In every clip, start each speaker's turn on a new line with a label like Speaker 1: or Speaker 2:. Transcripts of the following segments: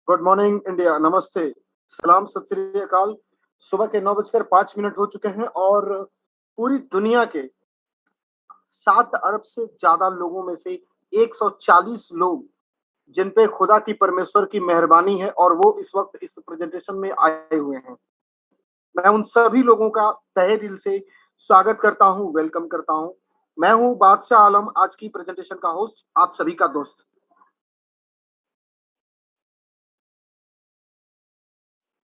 Speaker 1: Good morning India, नमस्ते, सलाम, सत श्री अकाल। सुबह के 9:05 हो चुके हैं और पूरी दुनिया के 7 अरब से ज्यादा लोगों में से 140 लोग जिन पे खुदा की परमेश्वर की मेहरबानी है और वो इस वक्त इस प्रेजेंटेशन में आए हुए हैं। मैं उन सभी लोगों का तहे दिल से स्वागत करता हूं, वेलकम करता हूं। मैं हूं बादशाह आलम, आज की प्रेजेंटेशन का होस्ट, आप सभी का दोस्त।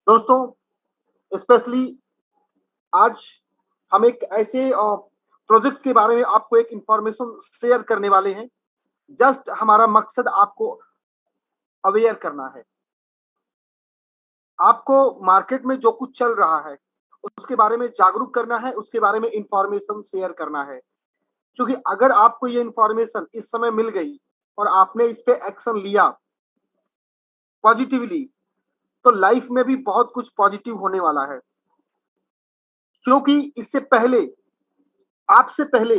Speaker 1: दोस्तों, स्पेशली आज हम एक ऐसे प्रोजेक्ट के बारे में आपको एक इंफॉर्मेशन शेयर करने वाले हैं। जस्ट हमारा मकसद आपको अवेयर करना है, आपको मार्केट में जो कुछ चल रहा है उसके बारे में जागरूक करना है, उसके बारे में इंफॉर्मेशन शेयर करना है। क्योंकि अगर आपको ये इंफॉर्मेशन इस समय मिल गई और आपने इस पे एक्शन लिया पॉजिटिवली, तो लाइफ में भी बहुत कुछ पॉजिटिव होने वाला है। क्योंकि इससे पहले, आपसे पहले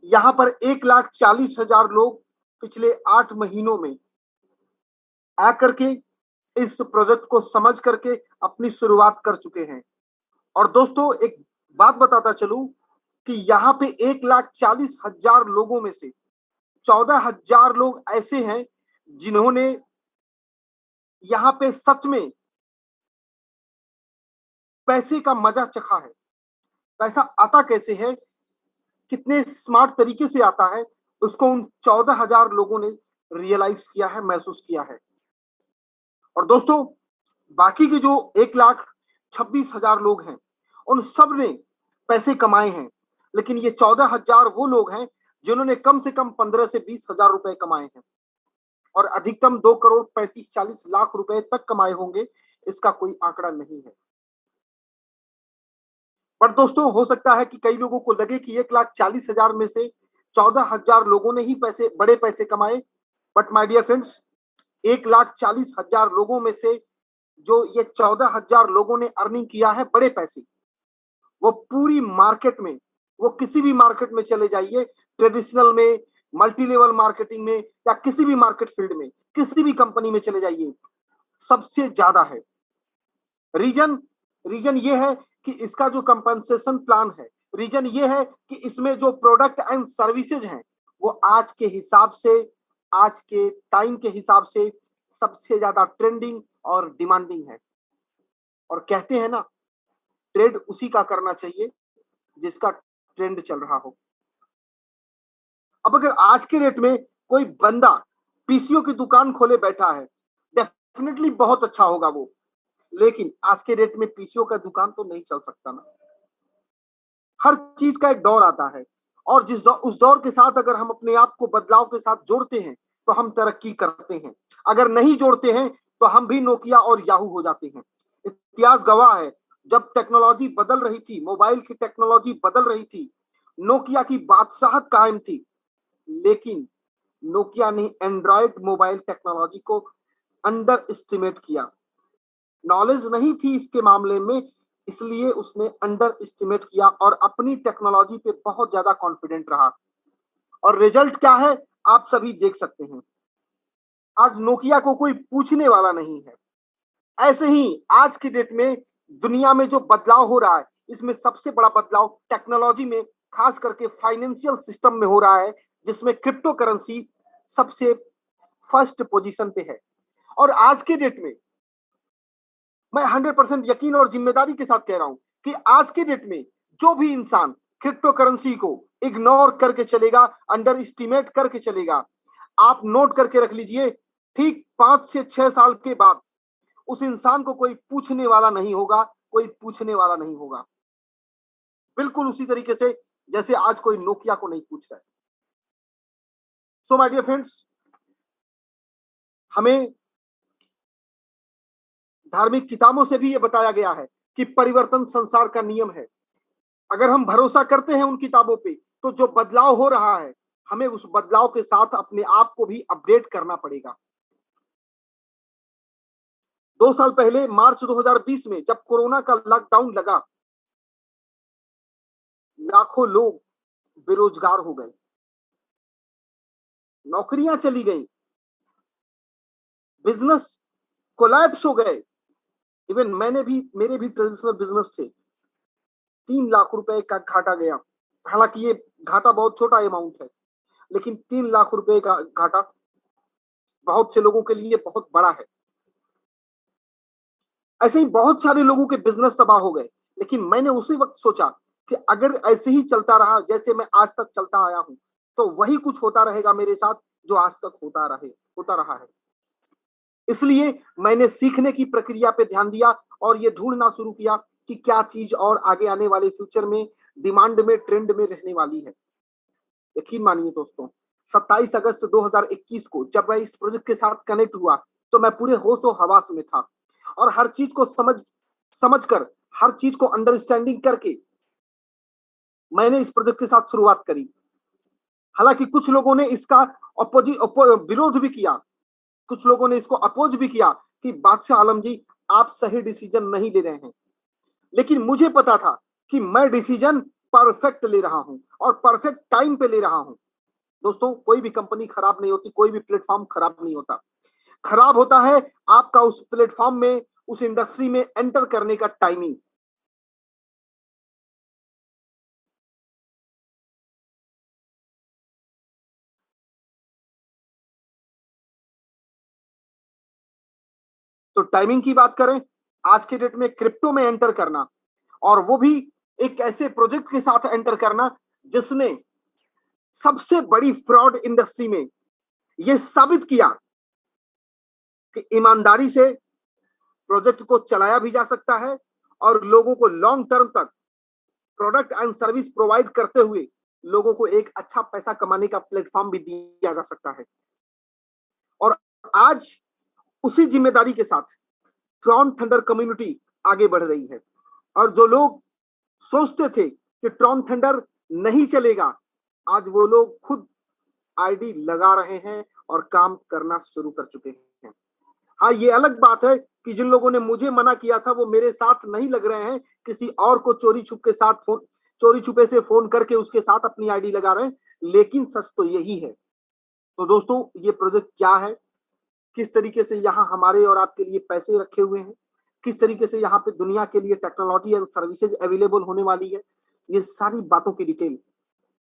Speaker 1: यहां पर 1,40,000 लोग पिछले 8 महीनों में आकर के इस प्रोजेक्ट को समझ करके अपनी शुरुआत कर चुके हैं। और दोस्तों, एक बात बताता चलूं कि यहाँ पे 1,40,000 लोगों में से 14,000 लोग ऐसे हैं जिन्होंने यहाँ पे सच में पैसे का मजा चखा है। पैसा आता कैसे है, कितने स्मार्ट तरीके से आता है, उसको उन 14,000 लोगों ने रियलाइज किया है, महसूस किया है। और दोस्तों, बाकी के जो 1,26,000 लोग हैं, उन सब ने पैसे कमाए हैं। लेकिन ये 14,000 वो लोग हैं जिन्होंने कम से कम 15 से 20,000 रुपए कमाए हैं और अधिकतम 2,35,40,00,000 रुपए तक कमाए होंगे, इसका कोई आंकड़ा नहीं है। पर दोस्तों, हो सकता है कि कई लोगों को लगे कि 1,40,000 में से 14,000 लोगों ने ही बड़े पैसे कमाए। बट माय डियर फ्रेंड्स, 1,40,000 लोगों में से जो ये 14,000 लोगों ने अर्निंग किया है बड़े पैसे, वो पूरी मार्केट में, वो किसी भी मार्केट में चले जाइए, ट्रेडिशनल में, मल्टी लेवल मार्केटिंग में, या किसी भी मार्केट फील्ड में, किसी भी कंपनी में चले जाइए, सबसे ज्यादा है। रीजन रीजन ये है कि इसका जो कंपनसेशन प्लान है, रीजन ये है कि इसमें जो प्रोडक्ट एंड सर्विसेज हैं वो आज के हिसाब से, आज के टाइम के हिसाब से सबसे ज्यादा ट्रेंडिंग और डिमांडिंग है। और कहते हैं ना, ट्रेड उसी का करना चाहिए जिसका ट्रेंड चल रहा हो। अब अगर आज के रेट में कोई बंदा पीसीओ की दुकान खोले बैठा है, डेफिनेटली बहुत अच्छा होगा वो। लेकिन आज के रेट में पीसीओ का दुकान तो नहीं चल सकता ना। हर चीज का एक दौर आता है और उस दौर के साथ अगर हम अपने आप को बदलाव के साथ जोड़ते हैं तो हम तरक्की करते हैं। अगर नहीं जोड़ते हैं तो हम भी नोकिया और याहू हो जाते हैं। इतिहास गवाह है, जब टेक्नोलॉजी बदल रही थी, मोबाइल की टेक्नोलॉजी बदल रही थी, नोकिया की बादशाहत कायम थी। लेकिन नोकिया ने एंड्रॉयड मोबाइल टेक्नोलॉजी को अंडर एस्टिमेट किया। नॉलेज नहीं थी इसके मामले में, इसलिए उसने अंडर एस्टिमेट किया और अपनी टेक्नोलॉजी पे बहुत ज्यादा कॉन्फिडेंट रहा। और रिजल्ट क्या है, आप सभी देख सकते हैं। आज नोकिया को कोई पूछने वाला नहीं है। ऐसे ही आज की डेट में दुनिया में जो बदलाव हो रहा है, इसमें सबसे बड़ा बदलाव टेक्नोलॉजी में, खास करके फाइनेंशियल सिस्टम में हो रहा है, जिसमें क्रिप्टो करेंसी सबसे फर्स्ट पोजीशन पे है। और आज के डेट में मैं 100% यकीन और जिम्मेदारी के साथ कह रहा हूं कि आज के डेट में जो भी इंसान क्रिप्टो करेंसी को इग्नोर करके चलेगा, अंडर एस्टिमेट करके चलेगा, आप नोट करके रख लीजिए, ठीक 5 से 6 साल के बाद उस इंसान को कोई पूछने वाला नहीं होगा, कोई पूछने वाला नहीं होगा। बिल्कुल उसी तरीके से जैसे आज कोई नोकिया को नहीं पूछ रहा है। सो माय डियर फ्रेंड्स, हमें धार्मिक किताबों से भी यह बताया गया है कि परिवर्तन संसार का नियम है। अगर हम भरोसा करते हैं उन किताबों पे, तो जो बदलाव हो रहा है, हमें उस बदलाव के साथ अपने आप को भी अपडेट करना पड़ेगा। 2 साल पहले मार्च 2020 में जब कोरोना का लॉकडाउन लगा, लाखों लोग बेरोजगार हो गए, नौकरियां चली गई, बिजनेस कोलैप्स हो गए। इवन मेरे भी ट्रेडिशनल बिजनेस थे, 3 लाख रुपए का घाटा गया। हालांकि ये घाटा बहुत छोटा अमाउंट है, लेकिन 3 लाख रुपए का घाटा बहुत से लोगों के लिए बहुत बड़ा है। ऐसे ही बहुत सारे लोगों के बिजनेस तबाह हो गए, लेकिन मैंने उसी वक्त सोचा कि अगर ऐसे ही चलता रहा जैसे मैं आज तक चलता आया हूं, तो वही कुछ होता रहेगा मेरे साथ जो आज तक होता रहा है। इसलिए मैंने सीखने की प्रक्रिया पे ध्यान दिया और ये ढूंढना शुरू किया कि क्या चीज और आगे आने वाले फ्यूचर में डिमांड में, ट्रेंड में रहने वाली है। यकीन मानिए दोस्तों, 27 अगस्त 2021 को जब मैं इस प्रोजेक्ट के साथ कनेक्ट हुआ, तो मैं पूरे होशो हवास में था और हर चीज को समझकर, हर चीज को अंडरस्टैंडिंग करके मैंने इस प्रोजेक्ट के साथ शुरुआत करी। हालांकि कुछ लोगों ने इसका विरोध भी किया, कुछ लोगों ने इसको अपोज भी किया कि बादशाह आलम जी, आप सही डिसीजन नहीं ले रहे हैं। लेकिन मुझे पता था कि मैं डिसीजन परफेक्ट ले रहा हूं और परफेक्ट टाइम पे ले रहा हूं। दोस्तों, कोई भी कंपनी खराब नहीं होती, कोई भी प्लेटफॉर्म खराब नहीं होता। खराब होता है आपका उस प्लेटफॉर्म में, उस इंडस्ट्री में एंटर करने का टाइमिंग। तो टाइमिंग की बात करें, आज के डेट में क्रिप्टो में एंटर करना, और वो भी एक ऐसे प्रोजेक्ट के साथ एंटर करना जिसने सबसे बड़ी फ्रॉड इंडस्ट्री में यह साबित किया कि ईमानदारी से प्रोजेक्ट को चलाया भी जा सकता है और लोगों को लॉन्ग टर्म तक प्रोडक्ट एंड सर्विस प्रोवाइड करते हुए लोगों को एक अच्छा पैसा कमाने का प्लेटफॉर्म भी दिया जा सकता है। और आज उसी जिम्मेदारी के साथ ट्रॉन थंडर कम्युनिटी आगे बढ़ रही है। और जो लोग सोचते थे कि ट्रॉन थंडर नहीं चलेगा, आज वो लोग खुद आईडी लगा रहे हैं और काम करना शुरू कर चुके हैं। हाँ, ये अलग बात है कि जिन लोगों ने मुझे मना किया था वो मेरे साथ नहीं लग रहे हैं, किसी और को चोरी छुपे से फोन करके उसके साथ अपनी आईडी लगा रहे हैं। लेकिन सच तो यही है। तो दोस्तों, ये प्रोजेक्ट क्या है, किस तरीके से यहाँ हमारे और आपके लिए पैसे रखे हुए हैं, किस तरीके से यहाँ पे दुनिया के लिए टेक्नोलॉजी एंड सर्विसेज अवेलेबल होने वाली है, ये सारी बातों की डिटेल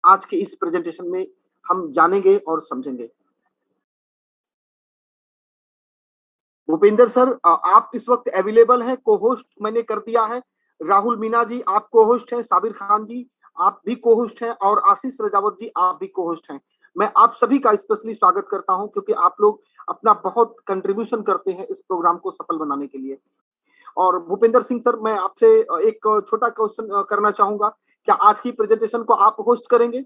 Speaker 1: आज के इस प्रेजेंटेशन में हम जानेंगे और समझेंगे। भूपेंद्र सर, आप इस वक्त अवेलेबल हैं? को होस्ट मैंने कर दिया है। राहुल मीना जी, आप को होस्ट हैं। साबिर खान जी, आप भी को होस्ट हैं। और आशीष रजावत जी, आप भी को होस्ट हैं। मैं आप सभी का स्पेशली स्वागत करता हूं, क्योंकि आप लोग अपना बहुत कंट्रीब्यूशन करते हैं इस प्रोग्राम को सफल बनाने के लिए। और भूपेंद्र सिंह सर, मैं आपसे एक छोटा क्वेश्चन करना चाहूंगा। क्या आज की प्रेजेंटेशन को आप होस्ट करेंगे?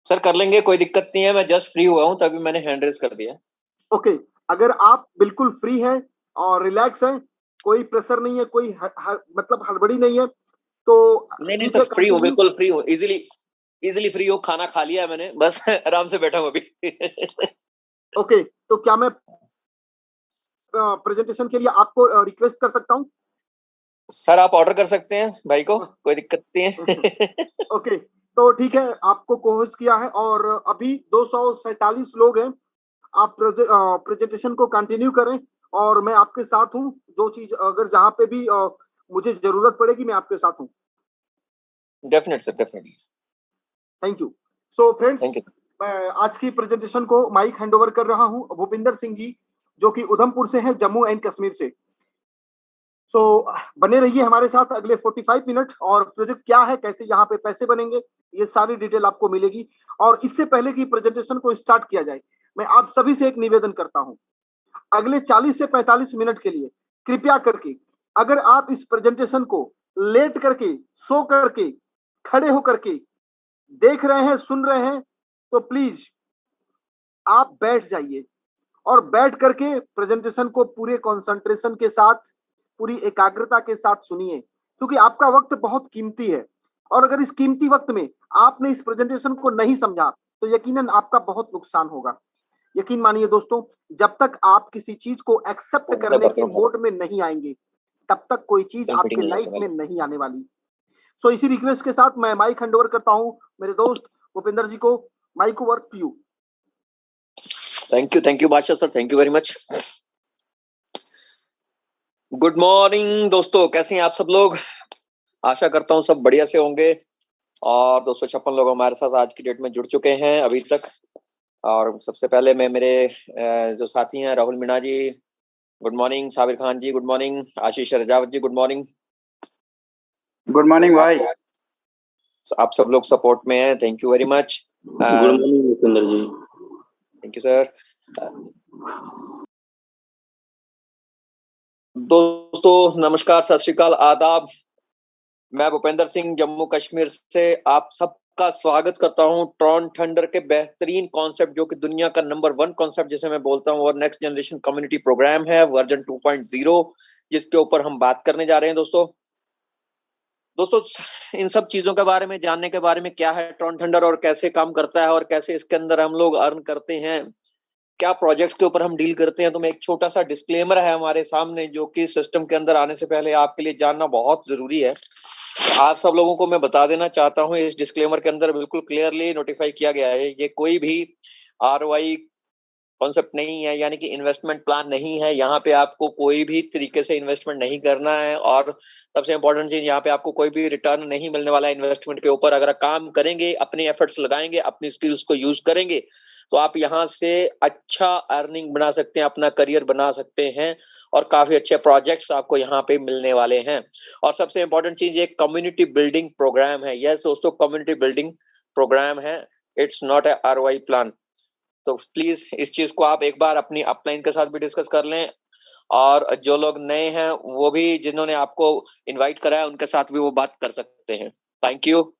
Speaker 2: सर कर लेंगे, कोई दिक्कत नहीं है। मैं जस्ट फ्री हुआ हूं, तभी मैंने हैंड रेज कर दिया।
Speaker 1: ओके, अगर आप बिल्कुल फ्री हैं और रिलैक्स हैं, कोई प्रेशर नहीं है, कोई मतलब हड़बड़ी नहीं है, तो
Speaker 2: नहीं सर, फ्री हूँ, बिल्कुल फ्री हूँ, इजीली फ्री हूँ। खाना खा लिया है मैंने, बस आराम से बैठा हूँ अभी।
Speaker 1: ओके, तो क्या मैं प्रेजेंटेशन के लिए आपको रिक्वेस्ट कर सकता हूँ?
Speaker 2: सर आप ऑर्डर कर सकते हैं भाई को, कोई दिक्कत नहीं है।
Speaker 1: ओके, तो ठीक है, आपको कोहोस्ट किया है और अभी 247 लोग हैं। आप प्रेजेंटेशन को कंटिन्यू करें और मैं आपके साथ हूं। जो चीज अगर जहां पे भी मुझे जरूरत पड़ेगी, मैं आपके साथ हूं।
Speaker 2: Definite sir, definitely.
Speaker 1: Thank you. So friends, मैं आज की प्रेजेंटेशन को माइक हैंडओवर कर रहा हूं भूपिंदर सिंह जी, जो कि उधमपुर से हैं, जम्मू एंड कश्मीर से। सो बने रहिए हमारे साथ अगले 45 मिनट। और प्रोजेक्ट क्या है, कैसे यहाँ पे पैसे बनेंगे, ये सारी डिटेल आपको मिलेगी। और इससे पहले कि प्रेजेंटेशन को स्टार्ट किया जाए, मैं आप सभी से एक निवेदन करता हूं, अगले 40 से 45 मिनट के लिए कृपया करके, अगर आप इस प्रेजेंटेशन को लेट करके, सो करके, खड़े होकर के देख रहे हैं, सुन रहे हैं, तो प्लीज आप बैठ जाइए और बैठ करके प्रेजेंटेशन को पूरे कंसंट्रेशन के साथ, पूरी एकाग्रता के साथ सुनिए, क्योंकि आपका वक्त बहुत कीमती है। और अगर इस कीमती वक्त में आपने इस प्रेजेंटेशन को नहीं समझा, तो यकीनन आपका बहुत नुकसान होगा। यकीन मानिए दोस्तों, जब तक आप किसी चीज को एक्सेप्ट करने के मोड में नहीं आएंगे, तब तक कोई चीज आपके लाइफ में नहीं आने वाली। सो इसी रिक्वेस्ट के साथ मैं माइक हैंडओवर करता हूं मेरे दोस्त भूपेंद्र जी को। Mike over to you.
Speaker 2: Thank you Badshah sir, thank you very much. Good morning दोस्तों, कैसे हैं आप सब लोग? आशा करता हूँ सब बढ़िया से होंगे। और 256 लोग हमारे साथ आज की डेट में जुड़ चुके हैं अभी तक। और सबसे पहले मैं मेरे जो साथी हैं, Rahul Meena ji good morning, Sabir Khan ji good morning, Ashish Rajawat ji good morning.
Speaker 3: Good morning भाई।
Speaker 2: आप सब लोग सपोर्ट में हैं, thank you very much.
Speaker 4: Good morning Mukundar ji.
Speaker 2: Thank you sir. दोस्तों नमस्कार, सत श्री अकाल, आदाब। मैं भूपेंद्र सिंह जम्मू कश्मीर से आप सबका स्वागत करता हूं ट्रॉन थंडर के बेहतरीन कॉन्सेप्ट, जो कि दुनिया का नंबर 1 कॉन्सेप्ट जिसे मैं बोलता हूं, और नेक्स्ट जनरेशन कम्युनिटी प्रोग्राम है वर्जन 2.0, जिसके ऊपर हम बात करने जा रहे हैं। दोस्तों इन सब चीजों के बारे में जानने के बारे में, क्या है ट्रॉन थंडर और कैसे काम करता है और कैसे इसके अंदर हम लोग अर्न करते हैं, क्या प्रोजेक्ट्स के ऊपर हम डील करते हैं, तो मैं एक छोटा सा डिस्क्लेमर है हमारे सामने, जो कि सिस्टम के अंदर आने से पहले आपके लिए जानना बहुत जरूरी है। आप सब लोगों को मैं बता देना चाहता हूं, इस डिस्क्लेमर के अंदर बिल्कुल क्लियरली नोटिफाई किया गया है, ये कोई भी ROI कॉन्सेप्ट नहीं है, यानी कि इन्वेस्टमेंट प्लान नहीं है। यहाँ पे आपको कोई भी तरीके से इन्वेस्टमेंट नहीं करना है, और सबसे इंपॉर्टेंट चीज, यहाँ पे आपको कोई भी रिटर्न नहीं मिलने वाला है इन्वेस्टमेंट के ऊपर। अगर काम करेंगे, अपने एफर्ट्स लगाएंगे, अपनी स्किल्स को यूज करेंगे, तो आप यहाँ से अच्छा अर्निंग बना सकते हैं, अपना करियर बना सकते हैं, और काफी अच्छे प्रोजेक्ट्स आपको यहाँ पे मिलने वाले हैं। और सबसे इंपॉर्टेंट चीज, ये कम्युनिटी बिल्डिंग प्रोग्राम है। यस दोस्तों, कम्युनिटी बिल्डिंग प्रोग्राम है, it's not a ROI plan. तो प्लीज इस चीज को आप एक बार अपनी अपलाइन के साथ भी डिस्कस कर लें, और जो लोग नए हैं वो भी, जिन्होंने आपको इनवाइट करा है, उनके साथ भी वो बात कर सकते हैं। Thank you.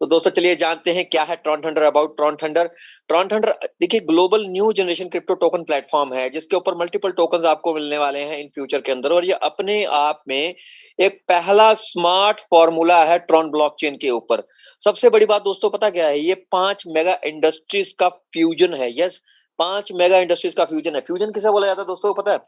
Speaker 2: तो दोस्तों चलिए जानते हैं क्या है Tron Thunder. About Tron Thunder, Tron Thunder देखिए global new generation crypto token platform है, जिसके ऊपर मल्टीपल टोकन्स आपको मिलने वाले हैं इन फ्यूचर के अंदर। और ये अपने आप में एक पहला स्मार्ट फॉर्मूला है ट्रॉन ब्लॉकचेन के ऊपर। सबसे बड़ी बात दोस्तों पता क्या है, ये 5 मेगा इंडस्ट्रीज का फ्यूजन है। यस, 5 मेगा इंडस्ट्रीज का फ्यूजन है। फ्यूजन किसे बोला जाता है दोस्तों पता है?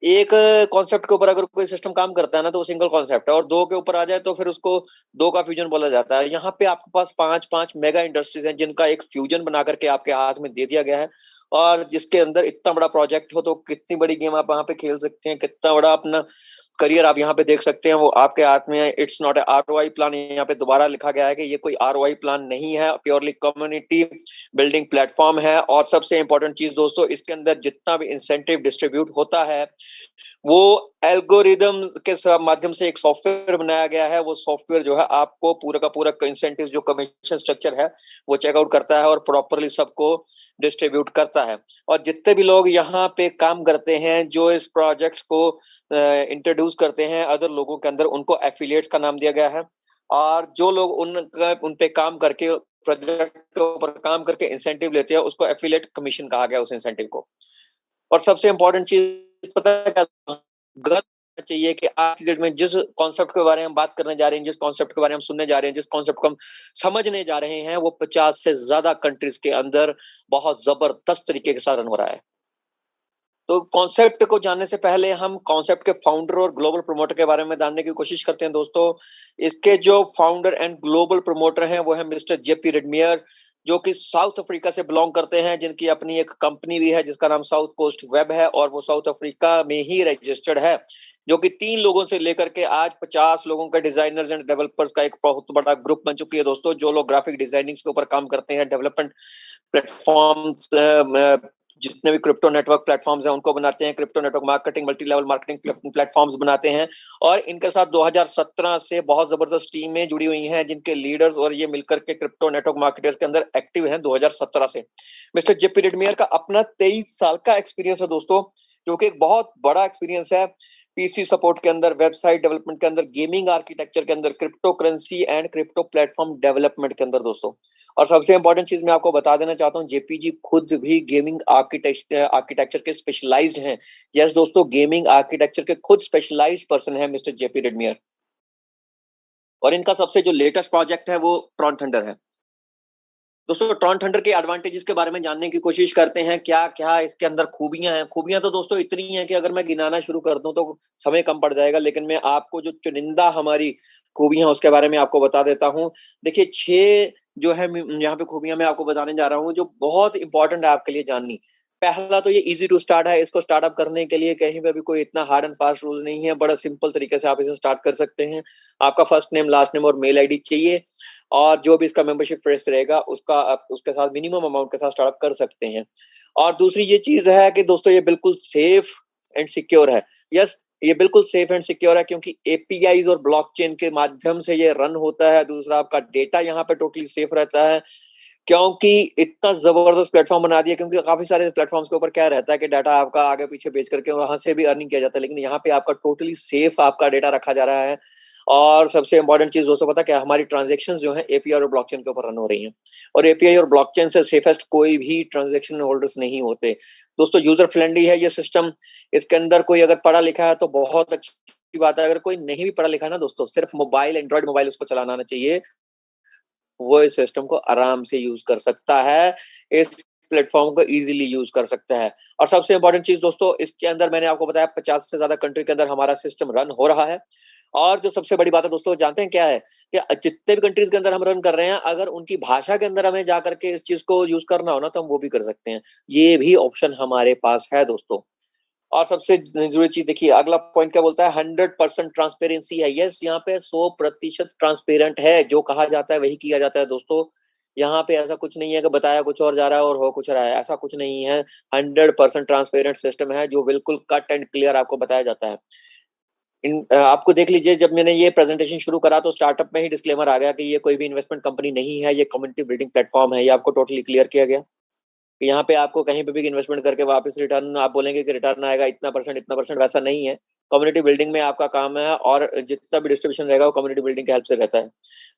Speaker 2: एक कॉन्सेप्ट के ऊपर अगर कोई सिस्टम काम करता है ना, तो वो सिंगल कॉन्सेप्ट है, और 2 के ऊपर आ जाए तो फिर उसको 2 का फ्यूजन बोला जाता है। यहाँ पे आपके पास 5 मेगा इंडस्ट्रीज हैं, जिनका एक फ्यूजन बना करके आपके हाथ में दे दिया गया है। और जिसके अंदर इतना बड़ा प्रोजेक्ट हो, तो कितनी बड़ी गेम आप वहां पे खेल सकते हैं, कितना बड़ा अपना करियर आप यहाँ पे देख सकते हैं, वो आपके हाथ में है। It's not a ROI plan. यहाँ पे दोबारा लिखा गया है कि ये कोई ROI प्लान नहीं है, प्योरली कम्युनिटी बिल्डिंग प्लेटफॉर्म है। और सबसे इंपॉर्टेंट चीज दोस्तों, इसके अंदर जितना भी इंसेंटिव डिस्ट्रीब्यूट होता है, वो एल्गोरिदम के माध्यम से एक सॉफ्टवेयर बनाया गया है। वो सॉफ्टवेयर जो है आपको पूरा का पूरा इंसेंटिव, जो कमीशन स्ट्रक्चर है, वो चेकआउट करता है और प्रॉपरली सबको डिस्ट्रीब्यूट करता है। और जितने भी लोग यहाँ पे काम करते हैं, जो इस प्रोजेक्ट को इंट्रोड्यूस करते हैं अदर लोगों के अंदर, उनको एफिलिएट्स का नाम दिया गया है। और जो लोग उन पे काम करके, प्रोजेक्ट के ऊपर काम करके इंसेंटिव लेते हैं, उसको एफिलिएट कमीशन कहा गया उस इंसेंटिव को। और सबसे इंपॉर्टेंट चीज पता है क्या, गलत चाहिए कि आज की डेट में जिस कॉन्सेप्ट के बारे में हम बात करने जा रहे हैं, जिस कॉन्सेप्ट के बारे में हम सुनने जा रहे हैं, जिस कॉन्सेप्ट को हम समझने जा रहे हैं, वो 50 से ज्यादा कंट्रीज के अंदर बहुत जबरदस्त तरीके के साथ रन हो रहा है। तो कॉन्सेप्ट को जानने से पहले हम कॉन्सेप्ट के फाउंडर और ग्लोबल प्रमोटर के बारे में जानने की कोशिश करते हैं दोस्तों। इसके जो फाउंडर एंड ग्लोबल प्रमोटर हैं, वो है मिस्टर JP रेडमियर, जो कि साउथ अफ्रीका से बिलोंग करते हैं, जिनकी अपनी एक कंपनी भी है जिसका नाम साउथ कोस्ट वेब है, और वो साउथ अफ्रीका में ही रजिस्टर्ड है। जो कि 3 लोगों से लेकर के आज 50 लोगों का डिजाइनर्स एंड डेवलपर्स का एक बहुत बड़ा ग्रुप बन चुकी है दोस्तों, जो लोग ग्राफिक डिजाइनिंग के ऊपर काम करते हैं, डेवलपमेंट प्लेटफॉर्म्स, जितने भी क्रिप्टो नेटवर्क प्लेटफॉर्म्स हैं उनको बनाते हैं, crypto network marketing, multi level marketing platforms बनाते हैं। और इनके साथ 2017 से बहुत जबरदस्त टीमें जुड़ी हुई हैं, जिनके लीडर्स और ये मिलकर के क्रिप्टो नेटवर्क मार्केटर्स के अंदर एक्टिव हैं 2017 से। मिस्टर JP रेडमियर का अपना 23 साल का एक्सपीरियंस है दोस्तों, जो कि एक बहुत बड़ा एक्सपीरियंस है। PC सपोर्ट के अंदर, वेबसाइट डेवलपमेंट के अंदर, गेमिंग आर्किटेक्चर के अंदर, crypto currency and crypto platform development के अंदर दोस्तों। और सबसे इंपॉर्टेंट चीज मैं आपको बता देना चाहता हूँ, JP जी खुद भी गेमिंग आर्किटेक्चर के स्पेशलाइज्ड हैं। यस दोस्तों, गेमिंग आर्किटेक्चर के खुद स्पेशलाइज्ड पर्सन है मिस्टर JP रेडमियर। और इनका सबसे जो लेटेस्ट प्रोजेक्ट है वो ट्रॉन थंडर है दोस्तों। ट्रॉन थंडर के एडवांटेजेस के बारे में जानने की कोशिश करते हैं, क्या क्या इसके अंदर खूबियां हैं। खूबियां तो दोस्तों इतनी हैं कि अगर मैं गिनाना शुरू कर दूं तो समय कम पड़ जाएगा, लेकिन मैं आपको जो चुनिंदा हमारी खूबियां उसके बारे में आपको बता देता हूं। देखिए 6 जो है यहाँ पे खूबियां मैं आपको बताने जा रहा हूँ जो बहुत इंपॉर्टेंट है आपके लिए जाननी। पहला तो ये इजी टू स्टार्ट है। इसको स्टार्टअप करने के लिए कहीं पे भी कोई इतना हार्ड एंड फास्ट रूल नहीं है, बड़ा सिंपल तरीके से आप इसे स्टार्ट कर सकते हैं। आपका फर्स्ट नेम, लास्ट नेम और मेल आईडी चाहिए, और जो भी इसका मेंबरशिप प्रेस रहेगा उसका आप उसके साथ मिनिमम अमाउंट के साथ स्टार्टअप कर सकते हैं। और दूसरी ये चीज है कि दोस्तों ये बिल्कुल सेफ एंड सिक्योर है। यस, ये बिल्कुल सेफ एंड सिक्योर है क्योंकि एपीआईज और ब्लॉकचेन के माध्यम से ये रन होता है। दूसरा, आपका डेटा यहाँ पे टोटली सेफ रहता है क्योंकि इतना जबरदस्त प्लेटफॉर्म बना दिया। क्योंकि काफी सारे प्लेटफॉर्म्स के ऊपर क्या रहता है कि डाटा आपका आगे पीछे बेच करके वहां से भी अर्निंग किया जाता है, लेकिन यहाँ पे आपका टोटली सेफ आपका डेटा रखा जा रहा है। और सबसे इंपॉर्टेंट चीज दोस्तों पता क्या, हमारी ट्रांजेक्शन जो है एपीआई और ब्लॉकचेन के ऊपर रन हो रही हैं, और एपीआई और ब्लॉकचेन से सेफेस्ट कोई भी ट्रांजेक्शन होल्डर्स नहीं होते। दोस्तों यूजर फ्रेंडली है ये सिस्टम। इसके अंदर कोई अगर पढ़ा लिखा है तो बहुत अच्छी बात है, अगर कोई नहीं भी पढ़ा लिखा है ना दोस्तों, सिर्फ मोबाइल, एंड्रॉइड मोबाइल उसको चलाना आना चाहिए, वो इस सिस्टम को आराम से यूज कर सकता है, इस प्लेटफॉर्म को इजीली यूज कर सकता है। और सबसे इंपॉर्टेंट चीज दोस्तों, इसके अंदर मैंने आपको बताया 50 से ज्यादा कंट्री के अंदर हमारा सिस्टम रन हो रहा है। और जो सबसे बड़ी बात है दोस्तों, जानते हैं क्या है कि जितने भी कंट्रीज के अंदर हम रन कर रहे हैं, अगर उनकी भाषा के अंदर हमें जाकर के इस चीज को यूज करना हो ना, तो हम वो भी कर सकते हैं। ये भी ऑप्शन हमारे पास है दोस्तों। और सबसे जरूरी चीज देखिए, अगला पॉइंट क्या बोलता है, 100% ट्रांसपेरेंसी है। यस, यहाँ पे 100% ट्रांसपेरेंट है, जो कहा जाता है वही किया जाता है दोस्तों। यहाँ पे ऐसा कुछ नहीं है कि बताया कुछ और जा रहा है और हो कुछ रहा है, ऐसा कुछ नहीं है। 100% ट्रांसपेरेंट सिस्टम है जो बिल्कुल कट एंड क्लियर आपको बताया जाता है। आपको देख लीजिए, जब मैंने ये प्रेजेंटेशन शुरू करा तो स्टार्टअप में ही डिस्क्लेमर आ गया कि ये कोई भी इन्वेस्टमेंट कंपनी नहीं है, ये कम्युनिटी बिल्डिंग प्लेटफॉर्म है। ये आपको टोटली क्लियर किया गया कि यहाँ पे आपको कहीं पे भी इन्वेस्टमेंट करके वापस रिटर्न आप बोलेंगे कि रिटर्न आएगा इतना परसेंट, वैसा नहीं है। कम्युनिटी बिल्डिंग में आपका काम है, और जितना भी डिस्ट्रीब्यूशन रहेगा वो कम्युनिटी बिल्डिंग की हेल्प से रहता है।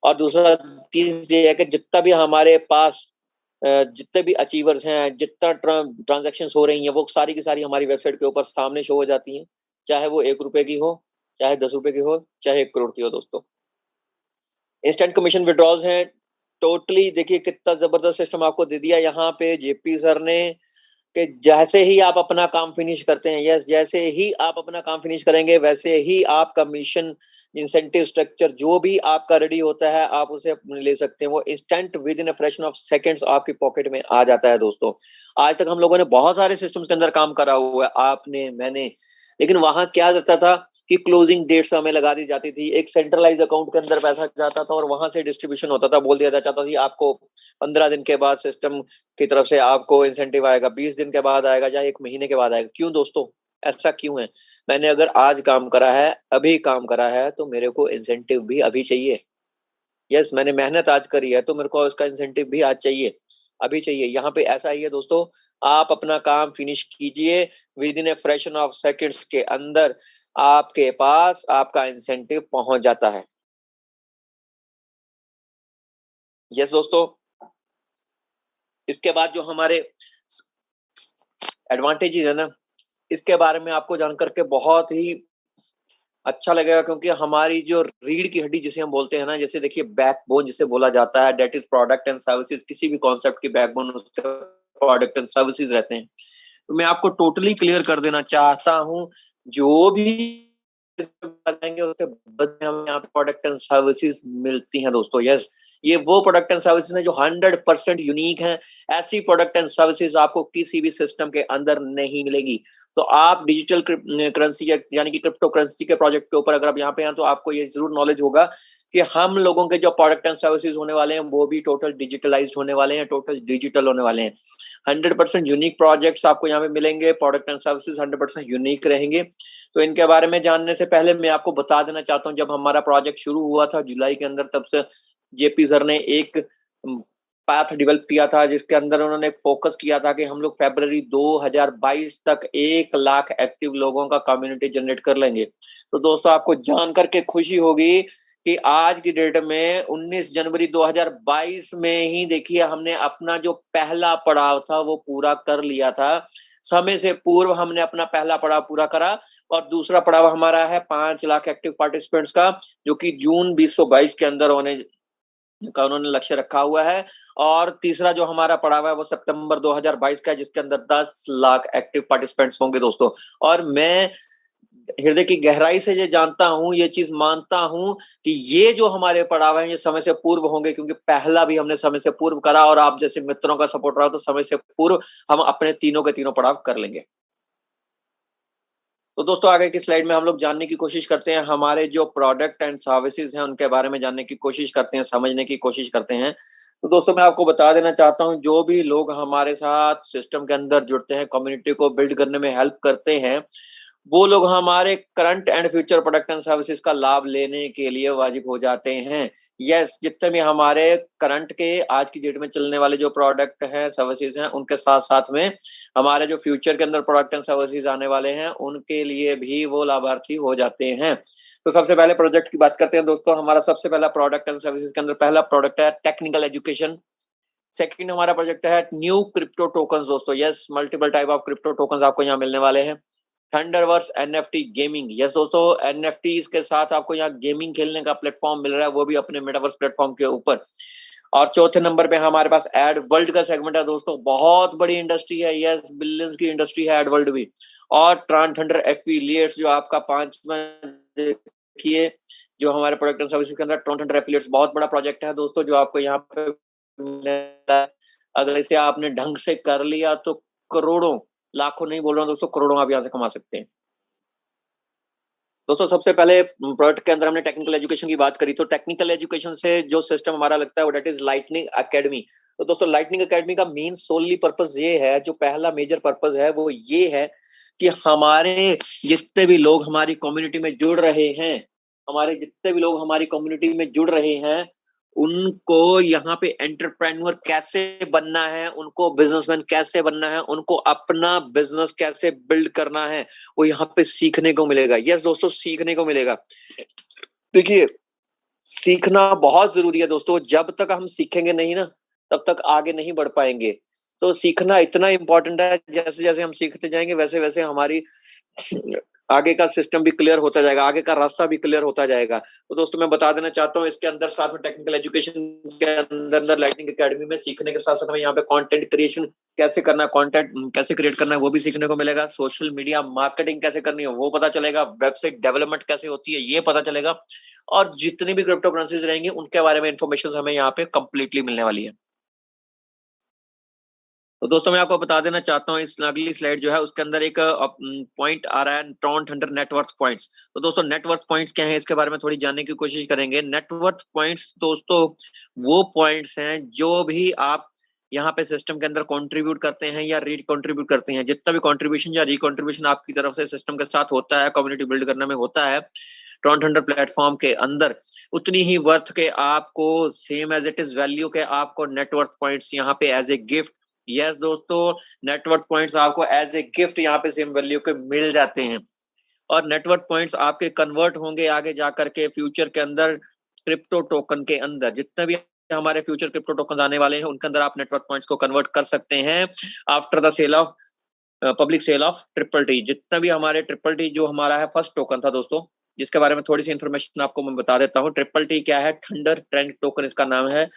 Speaker 2: और दूसरा चीज ये है कि जितना भी हमारे पास जितने भी अचीवर्स हैं, जितना ट्रांजेक्शन हो रही हैं, वो सारी की सारी हमारी वेबसाइट के ऊपर सामने शो हो जाती हैं, चाहे वो 1 रुपए की हो, चाहे 10 रुपए की हो, चाहे 1 करोड़ की हो दोस्तों। इंस्टेंट कमीशन विड्रॉल्स हैं टोटली। देखिए कितना जबरदस्त सिस्टम आपको दे दिया यहाँ पे जेपी सर ने, कि जैसे ही आप अपना काम फिनिश करते हैं, यस, जैसे ही आप अपना काम फिनिश करेंगे वैसे ही आप कमीशन इंसेंटिव स्ट्रक्चर जो भी आपका रेडी होता है आप उसे ले सकते हैं। वो instant with in a fraction of seconds आपकी पॉकेट में आ जाता है दोस्तों। आज तक हम लोगों ने बहुत सारे सिस्टम्स के अंदर काम करा हुआ है, आपने, मैंने, लेकिन वहां क्या रहता था कि क्लोजिंग डेट्स हमें लगा दी जाती थी, एक सेंट्रलाइज अकाउंट के अंदर पैसा जाता था और वहां से डिस्ट्रीब्यूशन होता था। बोल दिया जाता था जी आपको 15 दिन के बाद सिस्टम की तरफ से आपको इंसेंटिव आएगा, 20 दिन के बाद आएगा, या 1 महीने के बाद आएगा। क्यों दोस्तों, ऐसा क्यों है? मैंने अगर आज काम करा है, अभी काम करा है, तो मेरे को इंसेंटिव भी अभी चाहिए। यस, मैंने मेहनत आज करी है तो मेरे को उसका इंसेंटिव भी आज चाहिए, अभी चाहिए। यहाँ पे ऐसा ही है दोस्तों, आप अपना काम फिनिश कीजिए, with in a fraction of seconds के अंदर आपके पास आपका इंसेंटिव पहुंच जाता है। यस दोस्तों, इसके बाद जो हमारे एडवांटेजेस है ना, इसके बारे में आपको जानकर के बहुत ही अच्छा लगेगा, क्योंकि हमारी जो रीढ़ की हड्डी जिसे हम बोलते हैं ना, जैसे देखिए बैकबोन जिसे बोला जाता है, that is product and services. किसी भी कॉन्सेप्ट की बैकबोन उसके प्रोडक्ट एंड सर्विसेज रहते हैं। तो मैं आपको टोटली क्लियर कर देना चाहता हूं, जो भी करेंगे उसके बदले हमें यहाँ पे प्रोडक्ट एंड सर्विसेज मिलती हैं दोस्तों। यस, ये वो प्रोडक्ट एंड सर्विसेज हैं जो 100% यूनिक हैं। ऐसी प्रोडक्ट एंड सर्विसेज आपको किसी भी सिस्टम के अंदर नहीं मिलेगी। तो आप डिजिटल करेंसी यानी कि क्रिप्टो करेंसी के प्रोजेक्ट के ऊपर अगर आप यहाँ पे हैं तो आपको ये जरूर नॉलेज होगा कि हम लोगों के जो प्रोडक्ट एंड सर्विसेज होने वाले हैं वो भी टोटल डिजिटलाइज्ड होने वाले हैं, टोटल डिजिटल होने वाले हैं। 100% यूनिक प्रोजेक्ट्स आपको यहाँ पे मिलेंगे, प्रोडक्ट एंड सर्विसेज 100% यूनिक रहेंगे। तो इनके बारे में जानने से पहले मैं आपको बता देना चाहता हूँ, जब हमारा प्रोजेक्ट शुरू हुआ था जुलाई के अंदर, तब से जेपी सर ने एक पाथ डेवलप किया था जिसके अंदर उन्होंने फोकस किया था कि हम लोग फरवरी 2022 तक 1 लाख एक्टिव लोगों का कम्युनिटी जनरेट कर लेंगे। तो दोस्तों आपको जान करके खुशी होगी कि आज की डेट में 19 जनवरी 2022 में ही देखिए हमने अपना जो पहला पड़ाव था वो पूरा कर लिया था। समय से पूर्व हमने अपना पहला पड़ाव पूरा करा, और दूसरा पड़ाव हमारा है 5 लाख एक्टिव पार्टिसिपेंट्स का, जो कि जून 2022 के अंदर होने का उन्होंने लक्ष्य रखा हुआ है। और तीसरा जो हमारा पड़ाव है वो सितंबर 2022 का है, जिसके अंदर 10 लाख एक्टिव पार्टिसिपेंट्स होंगे दोस्तों। और मैं हृदय की गहराई से ये जानता हूं, ये चीज मानता हूं कि ये जो हमारे पड़ाव हैं ये समय से पूर्व होंगे, क्योंकि पहला भी हमने समय से पूर्व करा और आप जैसे मित्रों का सपोर्ट रहा तो समय से पूर्व हम अपने तीनों के तीनों पड़ाव कर लेंगे। तो दोस्तों आगे की स्लाइड में हम लोग जानने की कोशिश करते हैं, हमारे जो प्रोडक्ट एंड सर्विसेज हैं उनके बारे में जानने की कोशिश करते हैं, समझने की कोशिश करते हैं। तो दोस्तों मैं आपको बता देना चाहता हूं, जो भी लोग हमारे साथ सिस्टम के अंदर जुड़ते हैं, कम्युनिटी को बिल्ड करने में हेल्प करते हैं, वो लोग हमारे current and future product and services का लाभ लेने के लिए वाजिब हो जाते हैं। यस, जितने भी हमारे करंट के आज की डेट में चलने वाले जो प्रोडक्ट हैं, सर्विसेज हैं, उनके साथ साथ में हमारे जो फ्यूचर के अंदर प्रोडक्ट एंड सर्विसेज आने वाले हैं उनके लिए भी वो लाभार्थी हो जाते हैं। तो सबसे पहले प्रोजेक्ट की बात करते हैं दोस्तों। हमारा सबसे पहला प्रोडक्ट एंड सर्विसेज के अंदर पहला प्रोडक्ट है टेक्निकल एजुकेशन। सेकंड हमारा प्रोजेक्ट है न्यू क्रिप्टो टोकन्स दोस्तों। Yes, multiple type of crypto tokens आपको यहाँ मिलने वाले हैं। थंडरवर्स एनएफटी गेमिंग। यस दोस्तों, एनएफटीज के साथ आपको यहाँ गेमिंग खेलने का प्लेटफॉर्म मिल रहा है, वो भी अपने मेटावर्स प्लेटफॉर्म के ऊपर। और चौथे नंबर पे हमारे पास एड वर्ल्ड का सेगमेंट है दोस्तों। बहुत बड़ी इंडस्ट्री है, यस, बिलियंस की इंडस्ट्री है एड वर्ल्ड भी। और ट्रांस थंडर एफिलिएट्स जो आपका 5 में देखिए, जो हमारे प्रोडक्ट एंड सर्विसेज के अंदर ट्रांस थंडर एफिलिएट्स बहुत बड़ा प्रोजेक्ट है दोस्तों, जो आपको यहाँ पे अगर इसे आपने ढंग से कर लिया तो करोड़ों, लाखों नहीं बोल रहा हूँ दोस्तों, करोड़ों आप यहाँ से कमा सकते हैं। दोस्तों सबसे पहले प्रोडक्ट के अंदर हमने टेक्निकल एजुकेशन की बात करी, तो टेक्निकल एजुकेशन से जो सिस्टम हमारा लगता है वो दैट इज लाइटनिंग एकेडमी। तो दोस्तों लाइटनिंग एकेडमी का मेन सोनली पर्पस ये है, जो पहला मेजर पर्पस है वो ये है कि हमारे जितने भी लोग हमारी कम्युनिटी में जुड़ रहे हैं, हमारे जितने भी लोग हमारी कम्युनिटी में जुड़ रहे हैं, उनको यहाँ पे एंटरप्रेन्योर कैसे बनना है, उनको बिजनेसमैन कैसे बनना है, उनको अपना बिजनेस कैसे बिल्ड करना है, वो यहाँ पे सीखने को मिलेगा। यस दोस्तों, सीखने को मिलेगा। देखिए, सीखना बहुत जरूरी है दोस्तों। जब तक हम सीखेंगे नहीं ना, तब तक आगे नहीं बढ़ पाएंगे। तो सीखना इतना इंपॉर्टेंट है, जैसे जैसे हम सीखते जाएंगे वैसे वैसे हमारी आगे का सिस्टम भी क्लियर होता जाएगा, आगे का रास्ता भी क्लियर होता जाएगा। तो दोस्तों मैं बता देना चाहता हूँ, इसके अंदर साथ में टेक्निकल एजुकेशन के अंदर लाइटनिंग एकेडमी में सीखने के साथ साथ हमें यहाँ पे कंटेंट क्रिएशन कैसे करना है, कंटेंट कैसे क्रिएट करना है वो भी सीखने को मिलेगा। सोशल मीडिया मार्केटिंग कैसे करनी है वो पता चलेगा, वेबसाइट डेवलपमेंट कैसे होती है ये पता चलेगा, और जितनी भी क्रिप्टो करेंसीज रहेंगी उनके बारे में इंफॉर्मेशन हमें यहाँ पे कंप्लीटली मिलने वाली है। तो दोस्तों मैं आपको बता देना चाहता हूँ, इस अगली स्लाइड जो है उसके अंदर एक पॉइंट आ रहा है, ट्रांस थंडर नेटवर्थ पॉइंट्स। तो दोस्तों नेटवर्थ पॉइंट्स क्या है, इसके बारे में थोड़ी जानने की कोशिश करेंगे। नेटवर्थ पॉइंट्स दोस्तों वो पॉइंट्स हैं जो भी आप यहाँ पे सिस्टम के अंदर कंट्रीब्यूट करते हैं या री कंट्रीब्यूट करते हैं, जितना भी कंट्रीब्यूशन या री कंट्रीब्यूशन आपकी तरफ से सिस्टम के साथ होता है, कम्युनिटी बिल्ड करने में होता है ट्रांस थंडर प्लेटफॉर्म के अंदर, उतनी ही वर्थ के आपको, same as it is value के आपको नेटवर्थ पॉइंट्स यहाँ पे एज ए गिफ्ट, यस दोस्तों, नेटवर्थ पॉइंट्स आपको एज ए गिफ्ट यहाँ पे सेम वैल्यू के मिल जाते हैं। और नेटवर्थ पॉइंट्स आपके कन्वर्ट होंगे आगे जाकर के फ्यूचर के अंदर क्रिप्टो टोकन के अंदर। जितने भी हमारे फ्यूचर क्रिप्टो टोकन आने वाले हैं उनके अंदर आप नेटवर्थ पॉइंट्स को कन्वर्ट कर सकते हैं after the sale of public sale of triple T. जितना भी हमारे ट्रिपल टी जो हमारा है फर्स्ट टोकन था दोस्तों, जिसके बारे में थोड़ी सी इन्फॉर्मेशन आपको मैं बता देता हूँ। ट्रिपल टी क्या है, थंडर ट्रेंड टोकन इसका नाम है,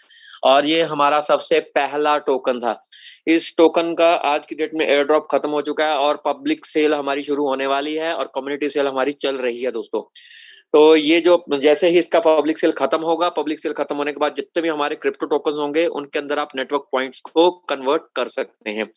Speaker 2: और ये हमारा सबसे पहला टोकन था। इस टोकन का आज की डेट में एयर ड्रॉप खत्म हो चुका है और पब्लिक सेल हमारी शुरू होने वाली है और कम्युनिटी सेल हमारी चल रही है दोस्तों। तो ये जो जैसे ही इसका पब्लिक सेल खत्म होगा, पब्लिक सेल खत्म होने के बाद जितने भी हमारे क्रिप्टो टोकन होंगे उनके अंदर आप नेटवर्क पॉइंट्स को कन्वर्ट कर सकते हैं।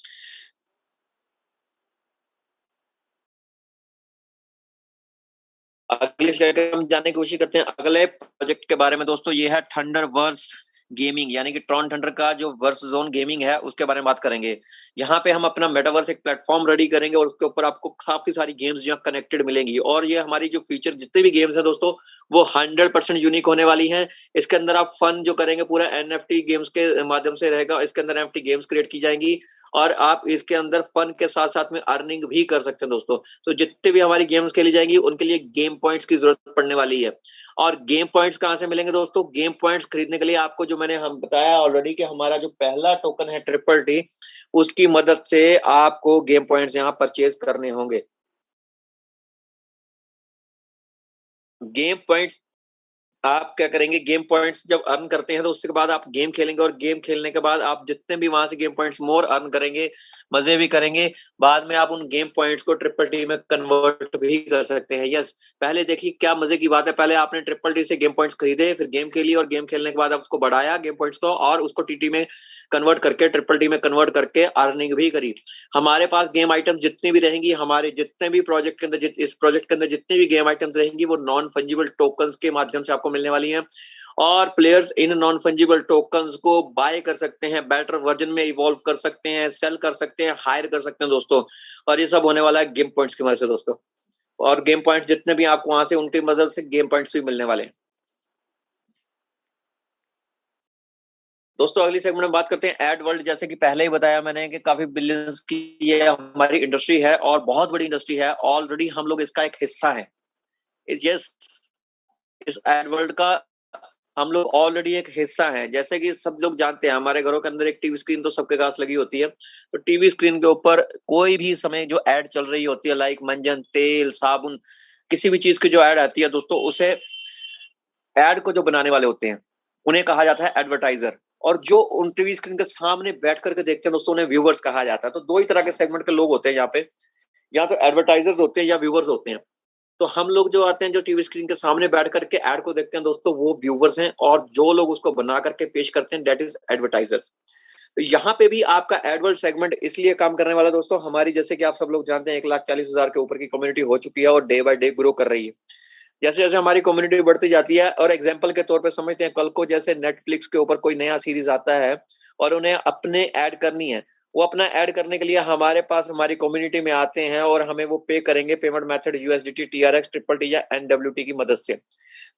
Speaker 2: अगले स्लाइड हम जानने की कोशिश करते हैं अगले प्रोजेक्ट के बारे में दोस्तों। ये है थंडरवर्स गेमिंग, यानी कि ट्रॉन थंडर का जो वर्स जोन गेमिंग है उसके बारे में बात करेंगे। यहाँ पे हम अपना मेटावर्स एक प्लेटफॉर्म रेडी करेंगे और उसके ऊपर आपको काफी सारी गेम्स जो कनेक्टेड मिलेंगी, और ये हमारी जो फीचर जितने भी गेम्स है दोस्तों वो 100% यूनिक होने वाली हैं। इसके अंदर आप फन जो करेंगे पूरा एनएफटी गेम्स के माध्यम से रहेगा। इसके अंदर एनएफटी गेम्स क्रिएट की जाएंगी और आप इसके अंदर फन के साथ साथ में अर्निंग भी कर सकते हैं दोस्तों। तो जितने भी हमारी गेम्स खेली जाएंगी उनके लिए गेम पॉइंट्स की जरूरत पड़ने वाली है। और गेम पॉइंट्स कहाँ से मिलेंगे दोस्तों? गेम पॉइंट्स खरीदने के लिए आपको जो मैंने हम बताया ऑलरेडी कि हमारा जो पहला टोकन है ट्रिपल टी, उसकी मदद से आपको गेम पॉइंट्स यहाँ परचेज करने होंगे। गेम पॉइंट्स आप क्या करेंगे, गेम पॉइंट्स जब अर्न करते हैं तो उसके बाद आप गेम खेलेंगे, और गेम खेलने के बाद आप जितने भी वहां से गेम पॉइंट्स मोर अर्न करेंगे, मजे भी करेंगे, बाद में आप उन गेम पॉइंट्स को ट्रिपल टी में कन्वर्ट भी कर सकते हैं। यस, पहले देखिए क्या मजे की बात है, पहले आपने ट्रिपल टी से गेम पॉइंट्स खरीदे, फिर गेम खेली, और गेम खेलने के बाद आप उसको बढ़ाया गेम पॉइंट्स को, और उसको टीटी में कन्वर्ट करके, ट्रिपल टी में कन्वर्ट करके अर्निंग भी करी। हमारे पास गेम आइटम्स जितनी भी रहेंगी, हमारे जितने भी प्रोजेक्ट के अंदर, इस प्रोजेक्ट के अंदर जितनी भी गेम आइटम्स रहेंगी, वो नॉन फंजिबल टोकन्स के माध्यम से आपको मिलने वाली हैं, और players in non fungible tokens को बाय कर सकते हैं, बेटर वर्जन में इवॉल्व कर सकते हैं, सेल कर सकते हैं, हायर कर सकते हैं दोस्तों। और ये सब होने वाला है गेम पॉइंट्स की मदद से दोस्तों। और गेम पॉइंट्स जितने भी आपको वहां से, उनकी मदद से गेम पॉइंट्स भी मिलने वाले हैं दोस्तों। अगली सेगमेंट में बात करते हैं एड वर्ल्ड। जैसे कि पहले ही बताया मैंने कि काफी बिलियंस की ये हमारी इंडस्ट्री है, और बहुत बड़ी इंडस्ट्री है, ऑलरेडी हम लोग इसका एक हिस्सा है। यस, इस एड वर्ल्ड का हम लोग ऑलरेडी एक हिस्सा हैं। जैसे कि सब लोग जानते हैं, हमारे घरों के अंदर एक टीवी स्क्रीन तो सबके पास लगी होती है, तो टीवी स्क्रीन के ऊपर कोई भी समय जो ऐड चल रही होती है, लाइक मंजन, तेल, साबुन, किसी भी चीज की जो ऐड आती है दोस्तों, उसे ऐड को जो बनाने वाले होते हैं उन्हें कहा जाता है एडवर्टाइजर, और जो उन टीवी स्क्रीन के सामने बैठ करके देखते हैं दोस्तों, उन्हें व्यूवर्स कहा जाता है। तो दो ही तरह के सेगमेंट के लोग होते हैं यहाँ पे, या तो एडवर्टाइजर्स होते हैं या व्यूवर्स होते हैं। तो हम लोग जो आते हैं, जो टीवी स्क्रीन के सामने बैठ करके ऐड को देखते हैं दोस्तों, वो व्यूवर्स हैं, और जो लोग उसको बना करके पेश करते हैं, दैट इज एडवर्टाइजर। तो यहाँ पे भी आपका एडवर्ड सेगमेंट इसलिए काम करने वाला दोस्तों, हमारी जैसे कि आप सब लोग जानते हैं 1,40,000 के ऊपर की कम्युनिटी हो चुकी है, और डे बाय डे ग्रो कर रही है। जैसे जैसे हमारी कम्युनिटी बढ़ती जाती है, और एग्जाम्पल के तौर पे समझते हैं, कल को जैसे नेटफ्लिक्स के ऊपर कोई नया सीरीज आता है और उन्हें अपने ऐड करनी है, वो अपना ऐड करने के लिए हमारे पास, हमारी कम्युनिटी में आते हैं, और हमें वो पे करेंगे, payment method USDT, TRX, triple T या एनडब्ल्यूटी की मदद से।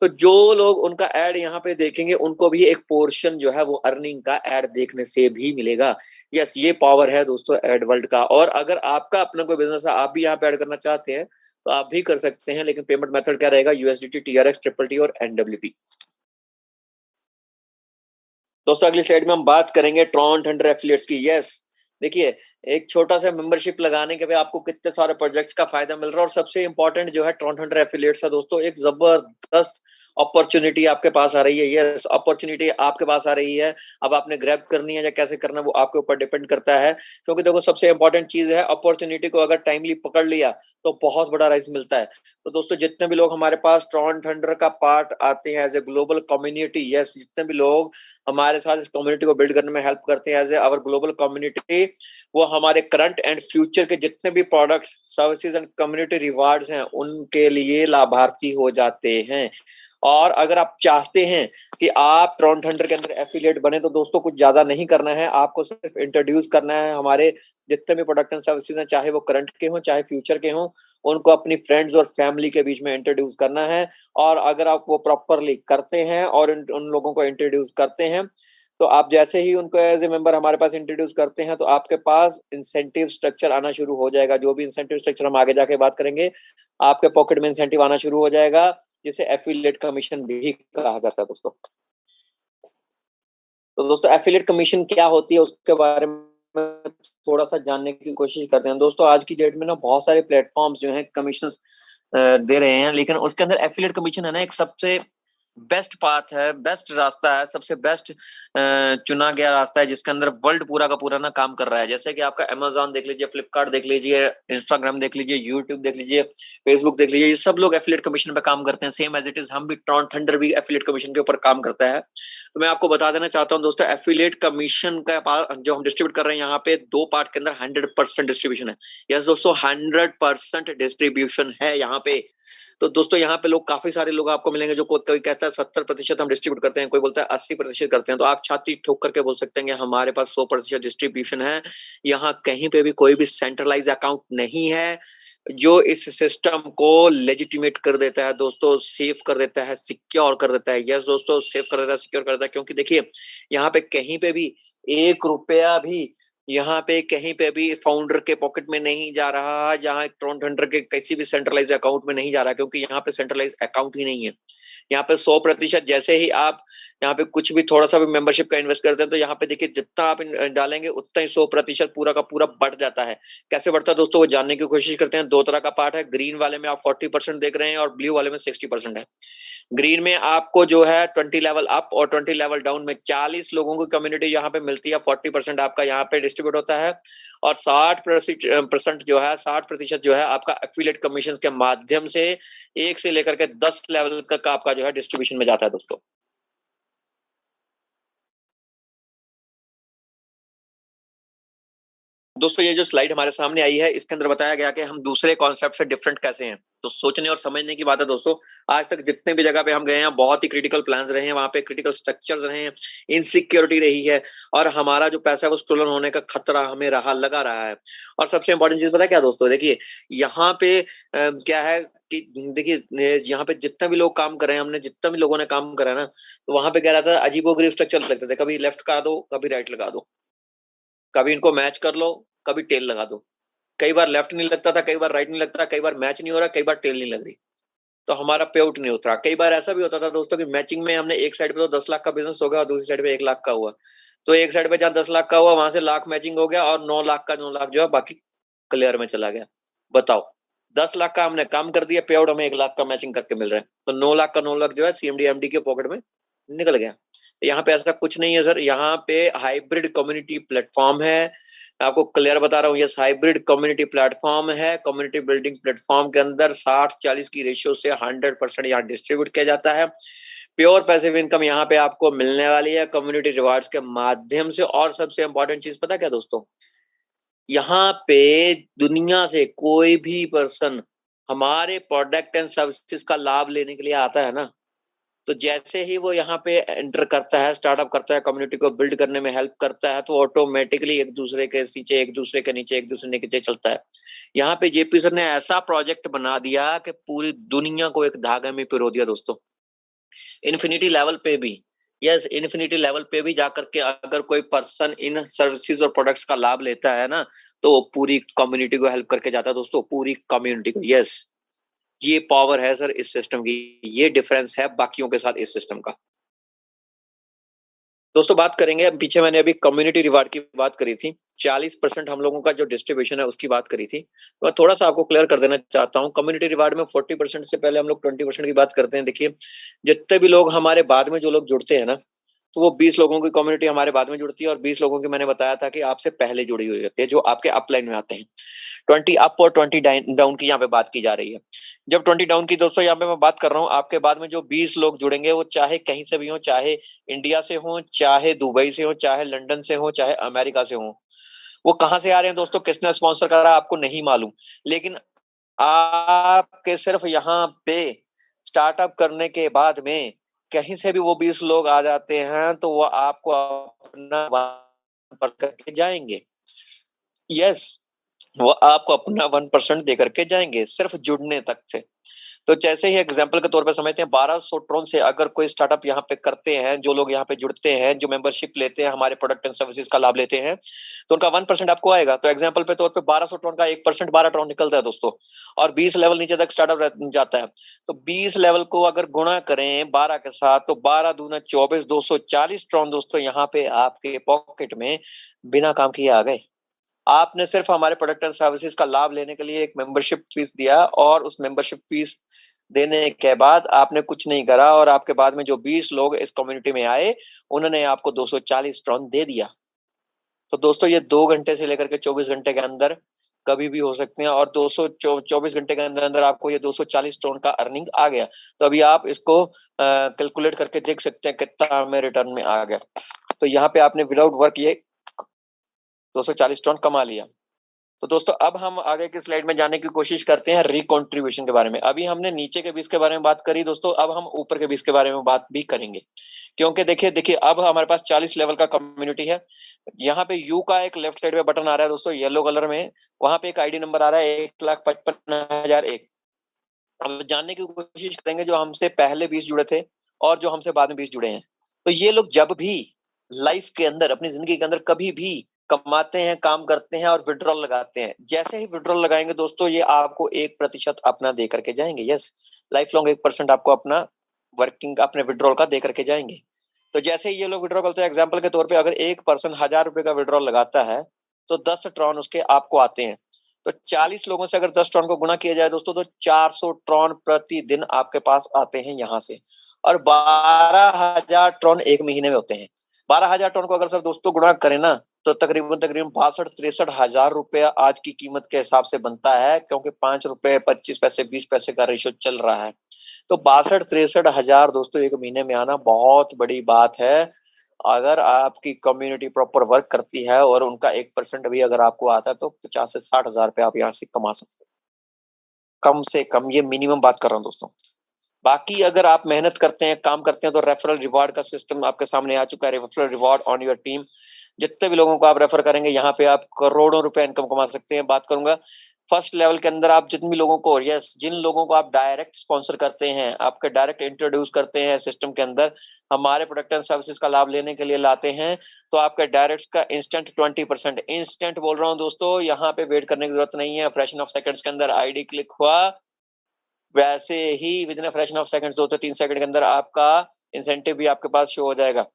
Speaker 2: तो जो लोग उनका ऐड यहाँ पे देखेंगे, उनको भी एक पोर्शन जो है वो अर्निंग का ऐड देखने से भी मिलेगा। यस, ये पावर है दोस्तों एड वर्ल्ड का। और अगर आपका अपना कोई बिजनेस है, आप भी यहाँ पे ऐड करना चाहते हैं, तो आप भी कर सकते हैं, लेकिन पेमेंट मेथड क्या रहेगा? यूएसडीटी, टीआरएक्स, ट्रिपल टी और एनडब्ल्यूटी। दोस्तों अगली स्लाइड में हम बात करेंगे ट्रॉन थंडर एफिलिएट्स की। यस, देखिए, एक छोटा सा मेंबरशिप लगाने के भी आपको कितने सारे प्रोजेक्ट्स का फायदा मिल रहा है, और सबसे इंपॉर्टेंट जो है ट्रॉन थंडर एफिलिएट्स है दोस्तों, एक जबरदस्त अपॉर्चुनिटी आपके पास आ रही है। यस, अपॉर्चुनिटी आपके पास आ रही है। अब आपने ग्रैब करनी है या कैसे करना है, वो आपके ऊपर डिपेंड करता है। क्योंकि देखो, सबसे इंपॉर्टेंट चीज है, अपॉर्चुनिटी को अगर टाइमली पकड़ लिया तो बहुत बड़ा राइज मिलता है। तो दोस्तों, जितने भी लोग हमारे पास ट्रॉन थंडर का पार्ट आते हैं as a global community, yes, जितने भी लोग हमारे साथ इस कम्युनिटी को बिल्ड करने में हेल्प करते हैं as a our global community, वो हमारे करंट एंड फ्यूचर के जितने भी products, services and community rewards हैं, उनके लिए लाभार्थी हो जाते हैं। और अगर आप चाहते हैं कि आप ट्रॉन थंडर के अंदर एफिलिएट बने, तो दोस्तों कुछ ज्यादा नहीं करना है, आपको सिर्फ इंट्रोड्यूस करना है हमारे जितने भी प्रोडक्ट एंड सर्विसेज हैं, चाहे वो करंट के हों चाहे फ्यूचर के हों, उनको अपनी फ्रेंड्स और फैमिली के बीच में इंट्रोड्यूस करना है। और अगर आप वो प्रॉपरली करते हैं और उन लोगों को इंट्रोड्यूस करते हैं, तो आप जैसे ही उनको एज ए मेंबर हमारे पास इंट्रोड्यूस करते हैं, तो आपके पास इंसेंटिव स्ट्रक्चर आना शुरू हो जाएगा। जो भी इंसेंटिव स्ट्रक्चर हम आगे जाके बात करेंगे, आपके पॉकेट में इंसेंटिव आना शुरू हो जाएगा, जिसे एफिलिएट कमीशन भी कहा जाता है दोस्तों। तो दोस्तों, एफिलिएट कमीशन क्या होती है, उसके बारे में थोड़ा सा जानने की कोशिश करते हैं। दोस्तों, आज की डेट में ना बहुत सारे प्लेटफॉर्म्स जो हैं कमीशन दे रहे हैं, लेकिन उसके अंदर एफिलिएट कमीशन है ना, एक सबसे बेस्ट पाथ है, बेस्ट रास्ता है, सबसे बेस्ट चुना गया रास्ता है, जिसके अंदर वर्ल्ड पूरा का पूरा ना काम कर रहा है। जैसे कि आपका अमेजॉन देख लीजिए, फ्लिपकार्ट देख लीजिए, इंस्टाग्राम देख लीजिए, यूट्यूब देख लीजिए, फेसबुक देख लीजिए, ये सब लोग एफिलिएट कमीशन पे काम करते हैं। सेम एज इट इज हम भी, ट्रॉन थंडर भी एफिलिएट कमीशन के ऊपर काम करता है। तो मैं आपको बता देना चाहता हूँ दोस्तों, एफिलिएट कमीशन का जो हम डिस्ट्रीब्यूट कर रहे हैं यहाँ पे, 2 पार्ट के अंदर 100% डिस्ट्रीब्यूशन है। यस दोस्तों, 100% डिस्ट्रीब्यूशन है यहाँ पे। तो दोस्तों, यहाँ पे लोग, काफी सारे लोग आपको मिलेंगे, जो कोई कहता है 70% हम डिस्ट्रीब्यूट करते हैं, कोई बोलता है 80% करते हैं। तो आप छाती ठोक करके बोल सकते हैं कि हमारे पास 100% डिस्ट्रीब्यूशन है। यहाँ कहीं पे भी कोई भी सेंट्रलाइज अकाउंट नहीं है, जो इस सिस्टम को लेजिटिमेट कर देता है दोस्तों, सेफ कर देता है, सिक्योर कर देता है। यस दोस्तों, सेफ कर देता है, सिक्योर कर देता है। क्योंकि देखिए, यहाँ पे कहीं पे भी 1 रुपया भी, यहाँ पे कहीं पे भी फाउंडर के पॉकेट में नहीं जा रहा है, जहाँ ट्रॉन थंडर के किसी भी सेंट्रलाइज अकाउंट में नहीं जा रहा, क्योंकि यहाँ पे सेंट्रलाइज अकाउंट ही नहीं है। यहाँ पे 100% जैसे ही आप यहाँ पे कुछ भी थोड़ा सा भी मेंबरशिप का इन्वेस्ट करते हैं, तो यहाँ पे देखिए, जितना आप डालेंगे उतना ही 100% पूरा का पूरा बढ़ जाता है। कैसे बढ़ता है दोस्तों, वो जानने की कोशिश करते हैं। 2 तरह का पार्ट है, ग्रीन वाले में आप 40% देख रहे हैं और ब्लू वाले में 60% है। ग्रीन में आपको जो है 20 लेवल अप और 20 लेवल डाउन में 40 लोगों की कम्युनिटी यहाँ पे मिलती है। 40% आपका यहाँ पे डिस्ट्रीब्यूट होता है और 60% जो है 60% जो है आपका एफिलिएट कमीशन के माध्यम से 1 से लेकर के 10 लेवल तक आपका जो है डिस्ट्रीब्यूशन में जाता है दोस्तों। दोस्तों ये जो स्लाइड हमारे सामने आई है इसके अंदर बताया गया कि हम दूसरे कॉन्सेप्ट से डिफरेंट कैसे हैं। तो सोचने और समझने की बात है दोस्तों। आज तक जितने भी जगह पे हम गए हैं बहुत ही क्रिटिकल प्लान्स रहे हैं, वहां पे क्रिटिकल स्ट्रक्चर्स रहे हैं, इनसिक्योरिटी रही है और हमारा जो पैसा है वो स्टोलन होने का खतरा हमें लगा रहा है। और सबसे इंपॉर्टेंट चीज पता है क्या दोस्तों, देखिए यहाँ पे क्या है कि देखिए यहाँ पे जितना भी लोग काम कर रहे हैं, हमने जितना भी लोगों ने काम करा ना, तो वहां पे क्या रहता है, अजीबोगरीब स्ट्रक्चर लगते थे। कभी लेफ्ट का दो, कभी राइट लगा दो, कभी इनको मैच कर लो, कभी टेल लगा दो। कई बार लेफ्ट नहीं लगता था, कई बार राइट नहीं लगता, कई बार मैच नहीं हो रहा, कई बार टेल नहीं लग रही, तो हमारा पे आउट नहीं होता। कई बार ऐसा भी होता था दोस्तों कि मैचिंग में हमने एक साइड पे तो 10 लाख का बिजनेस हो गया और दूसरी साइड पे 1 लाख का हुआ। तो एक साइड पे जहाँ 10 लाख का हुआ वहां से लाख मैचिंग हो गया और 9 लाख का 9 लाख जो है बाकी क्लियर में चला गया। बताओ 10 लाख का हमने काम कर दिया, पे आउट हमें 1 लाख का मैचिंग करके मिल रहा है, तो 9 लाख का 9 लाख जो है सीएमडी एमडी के पॉकेट में निकल गया। यहाँ पे ऐसा कुछ नहीं है सर, यहाँ पे हाइब्रिड कम्युनिटी प्लेटफॉर्म है। आपको क्लियर बता रहा हूँ, ये हाइब्रिड कम्युनिटी प्लेटफॉर्म है। कम्युनिटी बिल्डिंग प्लेटफॉर्म के अंदर 60-40 की रेशियो से 100% यहाँ डिस्ट्रीब्यूट किया जाता है। प्योर पैसिव इनकम यहाँ पे आपको मिलने वाली है कम्युनिटी रिवार्ड्स के माध्यम से। और सबसे इंपॉर्टेंट चीज पता क्या दोस्तों, यहाँ पे दुनिया से कोई भी पर्सन हमारे प्रोडक्ट एंड सर्विसेज का लाभ लेने के लिए आता है ना, तो जैसे ही वो यहाँ पे एंटर करता है, स्टार्टअप करता है, कम्युनिटी को बिल्ड करने में हेल्प करता है, तो ऑटोमेटिकली एक दूसरे के पीछे, एक दूसरे के नीचे, एक दूसरे के नीचे चलता है। यहाँ पे जेपी सर ने ऐसा प्रोजेक्ट बना दिया कि पूरी दुनिया को एक धागे में पिरो दिया दोस्तों। इन्फिनिटी लेवल पे भी, यस इन्फिनिटी लेवल पे भी जाकर के अगर कोई पर्सन इन सर्विसेज और प्रोडक्ट्स का लाभ लेता है ना, तो पूरी कम्युनिटी को हेल्प करके जाता है दोस्तों, पूरी कम्युनिटी को। यस ये पावर है सर इस सिस्टम की, ये डिफरेंस है बाकियों के साथ इस सिस्टम का। दोस्तों बात करेंगे, पीछे मैंने अभी कम्युनिटी रिवार्ड की बात करी थी, 40% हम लोगों का जो डिस्ट्रीब्यूशन है उसकी बात करी थी। मैं थोड़ा सा आपको क्लियर कर देना चाहता हूँ। कम्युनिटी रिवार्ड में 40% से पहले हम लोग 20% की बात करते हैं। देखिए जितने भी लोग हमारे बाद में जो लोग जुड़ते हैं ना, तो वो 20 लोगों की कम्युनिटी हमारे बाद में जुड़ती है और 20 लोगों की मैंने बताया था कि आपसे पहले जुड़ी हुई होती है, जो आपके अपलाइन में आते हैं। 20 अप और 20 डाउन की यहाँ पे बात की जा रही है। जब 20 डाउन की दोस्तों यहाँ पे मैं बात कर रहा हूँ, आपके बाद में जो 20 लोग जुड़ेंगे वो चाहे कहीं से भी हो, चाहे इंडिया से हो, चाहे दुबई से हो, चाहे लंदन से हो, चाहे अमेरिका से हो। वो कहाँ से आ रहे हैं दोस्तों, किसने स्पॉन्सर करा आपको नहीं मालूम, लेकिन आपके सिर्फ यहाँ पे स्टार्टअप करने के बाद में कहीं से भी वो 20 लोग आ जाते हैं तो वो आपको अपना पर करके जाएंगे। यस वो आपको अपना 1% दे करके जाएंगे सिर्फ जुड़ने तक से। तो जैसे ही एग्जांपल के तौर पे समझते हैं, 1200 ट्रोन से अगर कोई स्टार्टअप यहाँ पे करते हैं, जो लोग यहाँ पे जुड़ते हैं, जो मेंबरशिप लेते हैं, हमारे प्रोडक्ट एंड सर्विसेज का लाभ लेते हैं, तो उनका 1% आपको आएगा। तो एग्जांपल पे तौर पे 1200 ट्रोन का 1% 12 ट्रोन निकलता है दोस्तों, और 20 लेवल नीचे तक स्टार्टअप जाता है। तो 20 लेवल को अगर गुणा करें 12 के साथ, तो 12 दूना 24, 240 ट्रोन दोस्तों यहाँ पे आपके पॉकेट में बिना काम किए आ गए। आपने सिर्फ हमारे प्रोडक्ट एंड सर्विसेज का लाभ लेने के लिए एक मेंबरशिप फीस दिया, और उस मेंबरशिप फीस देने के बाद आपने कुछ नहीं करा, और आपके बाद में जो 20 लोग इस कम्युनिटी में आए उन्होंने आपको 240 ट्रॉन दे दिया। तो दोस्तों ये 2 घंटे से लेकर के 24 घंटे के अंदर कभी भी हो सकते हैं, और 224 घंटे के अंदर अंदर आपको ये 240 ट्रॉन का अर्निंग आ गया। तो अभी आप इसको कैलकुलेट करके देख सकते हैं कितना हमें रिटर्न में आ गया। तो यहाँ पे आपने विदाउट वर्क ये 240 टन कमा लिया। तो दोस्तों अब हम आगे की स्लाइड में जाने की कोशिश करते हैं रिकॉन्ट्रीब्यूशन के बारे में। अभी हमने नीचे के 20 के बारे में बात करी दोस्तों, अब हम ऊपर के 20 के बारे में बात भी करेंगे, क्योंकि देखिए अब हमारे पास 40 लेवल का कम्युनिटी है। यहाँ पे यू का एक लेफ्ट साइड में बटन आ रहा है दोस्तों येलो कलर में, वहां पे एक आईडी नंबर आ रहा है 1,55,001। अब जानने की कोशिश करेंगे जो हमसे पहले 20 जुड़े थे और जो हमसे बाद में 20 जुड़े हैं, तो ये लोग जब भी लाइफ के अंदर, अपनी जिंदगी के अंदर कभी भी कमाते हैं, काम करते हैं और विड्रॉल लगाते हैं, जैसे ही विड्रॉल लगाएंगे दोस्तों ये आपको 1% अपना दे करके जाएंगे। यस लाइफ लॉन्ग 1% आपको अपना वर्किंग अपने विड्रॉल का दे करके जाएंगे। तो जैसे ही ये लोग विड्रॉल करते हैं, एग्जाम्पल के तौर पे अगर एक पर्सन 1000 रुपए का विड्रॉल लगाता है तो 10 ट्रॉन उसके आपको आते हैं। तो 40 लोगों से अगर 10 ट्रॉन को गुना किया जाए दोस्तों तो 400 ट्रॉन प्रतिदिन आपके पास आते हैं यहाँ से, और 12,000 ट्रॉन एक महीने में होते हैं। 12,000 ट्रॉन को अगर सर दोस्तों गुणा करें ना तो तकरीबन 62-63 हजार रुपया आज की कीमत के हिसाब से बनता है, क्योंकि 5 रुपए 25 पैसे 20 पैसे का रेशो चल रहा है। तो 62-63 हजार दोस्तों एक महीने में आना बहुत बड़ी बात है। अगर आपकी कम्युनिटी प्रॉपर वर्क करती है और उनका 1% भी अगर आपको आता है तो 50 से 60 हजार रुपये आप यहाँ से कमा सकते हो, कम से कम। ये मिनिमम बात कर रहा हूँ दोस्तों। बाकी अगर आप मेहनत करते हैं, काम करते हैं, तो रेफरल रिवार्ड का सिस्टम आपके सामने आ चुका है। Referral reward on your team, जितने भी लोगों को आप रेफर करेंगे यहाँ पे आप करोड़ों रुपए इनकम कमा सकते हैं। बात करूंगा फर्स्ट लेवल के अंदर, आप जितने भी लोगों को, यस, जिन लोगों को आप डायरेक्ट स्पॉन्सर करते हैं, आपके डायरेक्ट इंट्रोड्यूस करते हैं सिस्टम के अंदर, हमारे प्रोडक्ट एंड सर्विसेज का लाभ लेने के लिए लाते हैं, तो आपके डायरेक्ट का इंस्टेंट 20%, इंस्टेंट बोल रहा हूँ दोस्तों, यहाँ पे वेट करने की जरूरत नहीं है। फ्रैक्शन ऑफ सेकंड्स के अंदर आईडी क्लिक हुआ, वैसे ही within fraction of seconds, 2 से 3 सेकंड के अंदर आपका इंसेंटिव भी आपके पास शो हो जाएगा,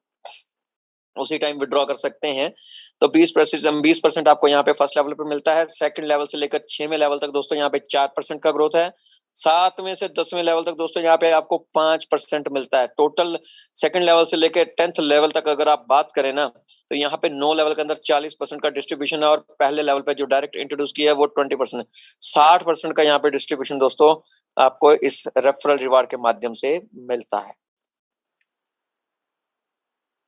Speaker 2: उसी टाइम विड्रॉ कर सकते हैं। तो 20% आपको यहाँ पे फर्स्ट लेवल पे मिलता है। सेकंड लेवल से लेकर 6वें लेवल तक दोस्तों यहाँ पे 4% का ग्रोथ है। 7वें से 10वें लेवल तक दोस्तों यहाँ पे आपको 5% मिलता है। टोटल सेकंड लेवल से लेकर 10th लेवल तक अगर आप बात करें ना तो यहाँ पे 9 लेवल के अंदर 40% का डिस्ट्रीब्यूशन है, और पहले लेवल पे जो डायरेक्ट इंट्रोड्यूस किया है वो 20%, 60% का यहाँ पे डिस्ट्रीब्यूशन दोस्तों आपको इस रेफरल रिवार्ड के माध्यम से मिलता है।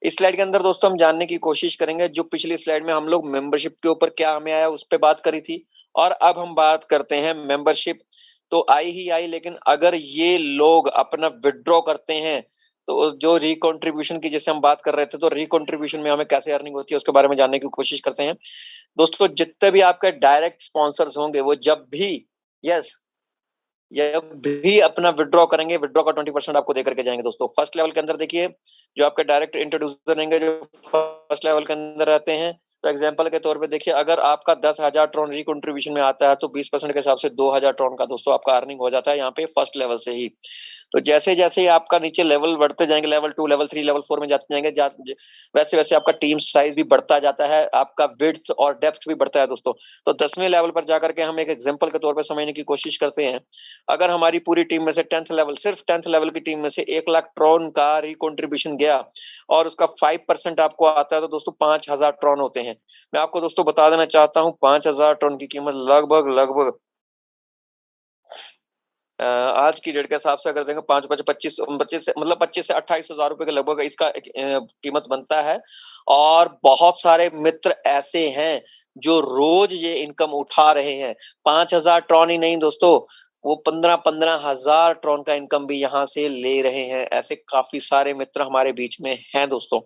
Speaker 2: इस स्लाइड के अंदर दोस्तों हम जानने की कोशिश करेंगे, जो पिछली स्लाइड में हम लोग मेंबरशिप के ऊपर क्या हमें आया उस पर बात करी थी, और अब हम बात करते हैं मेंबरशिप तो आई ही आई, लेकिन अगर ये लोग अपना विड्रॉ करते हैं तो जो रिकॉन्ट्रीब्यूशन की जैसे हम बात कर रहे थे, तो रिकॉन्ट्रीब्यूशन में हमें कैसे अर्निंग होती है उसके बारे में जानने की कोशिश करते हैं दोस्तों। जितने भी आपके डायरेक्ट स्पॉन्सर्स होंगे वो जब भी अपना विड्रॉ करेंगे, विड्रॉ का 20% आपको दे करके जाएंगे दोस्तों। फर्स्ट लेवल के अंदर देखिए, जो आपके डायरेक्ट इंट्रोड्यूसर रहेंगे, जो फर्स्ट लेवल के अंदर रहते हैं, तो एग्जांपल के तौर पे देखिए, अगर आपका 10,000 ट्रॉन रिकॉन्ट्रीब्यूशन में आता है तो 20% के हिसाब से 2,000 ट्रॉन का दोस्तों आपका अर्निंग हो जाता है यहाँ पे फर्स्ट लेवल से ही। तो जैसे जैसे आपका नीचे लेवल बढ़ते जाएंगे, लेवल 2, लेवल 3, लेवल 4 में जाते जाएंगे, वैसे वैसे आपका टीम साइज भी बढ़ता जाता है, आपका विड्थ और डेप्थ भी बढ़ता है दोस्तों। तो 10वें लेवल पर जाकर के हम एक एग्जांपल के तौर पर समझने की कोशिश करते हैं। अगर हमारी पूरी टीम में से 10th लेवल, सिर्फ 10th लेवल की टीम में से 1 लाख ट्रॉन का रिकॉन्ट्रीब्यूशन गया और उसका 5% आपको आता है तो दोस्तों 5,000 ट्रॉन होते हैं। मैं आपको दोस्तों बता देना चाहता हूँ 5,000 ट्रॉन की कीमत लगभग आज की डेट के हिसाब से अगर देखें 25 से मतलब 25 से 28 हजार रुपए के लगभग इसका कीमत बनता है। और बहुत सारे मित्र ऐसे हैं जो रोज ये इनकम उठा रहे हैं। 5,000 ट्रॉन ही नहीं दोस्तों, वो 15 हजार ट्रॉन का इनकम भी यहाँ से ले रहे हैं। ऐसे काफी सारे मित्र हमारे बीच में हैं दोस्तों।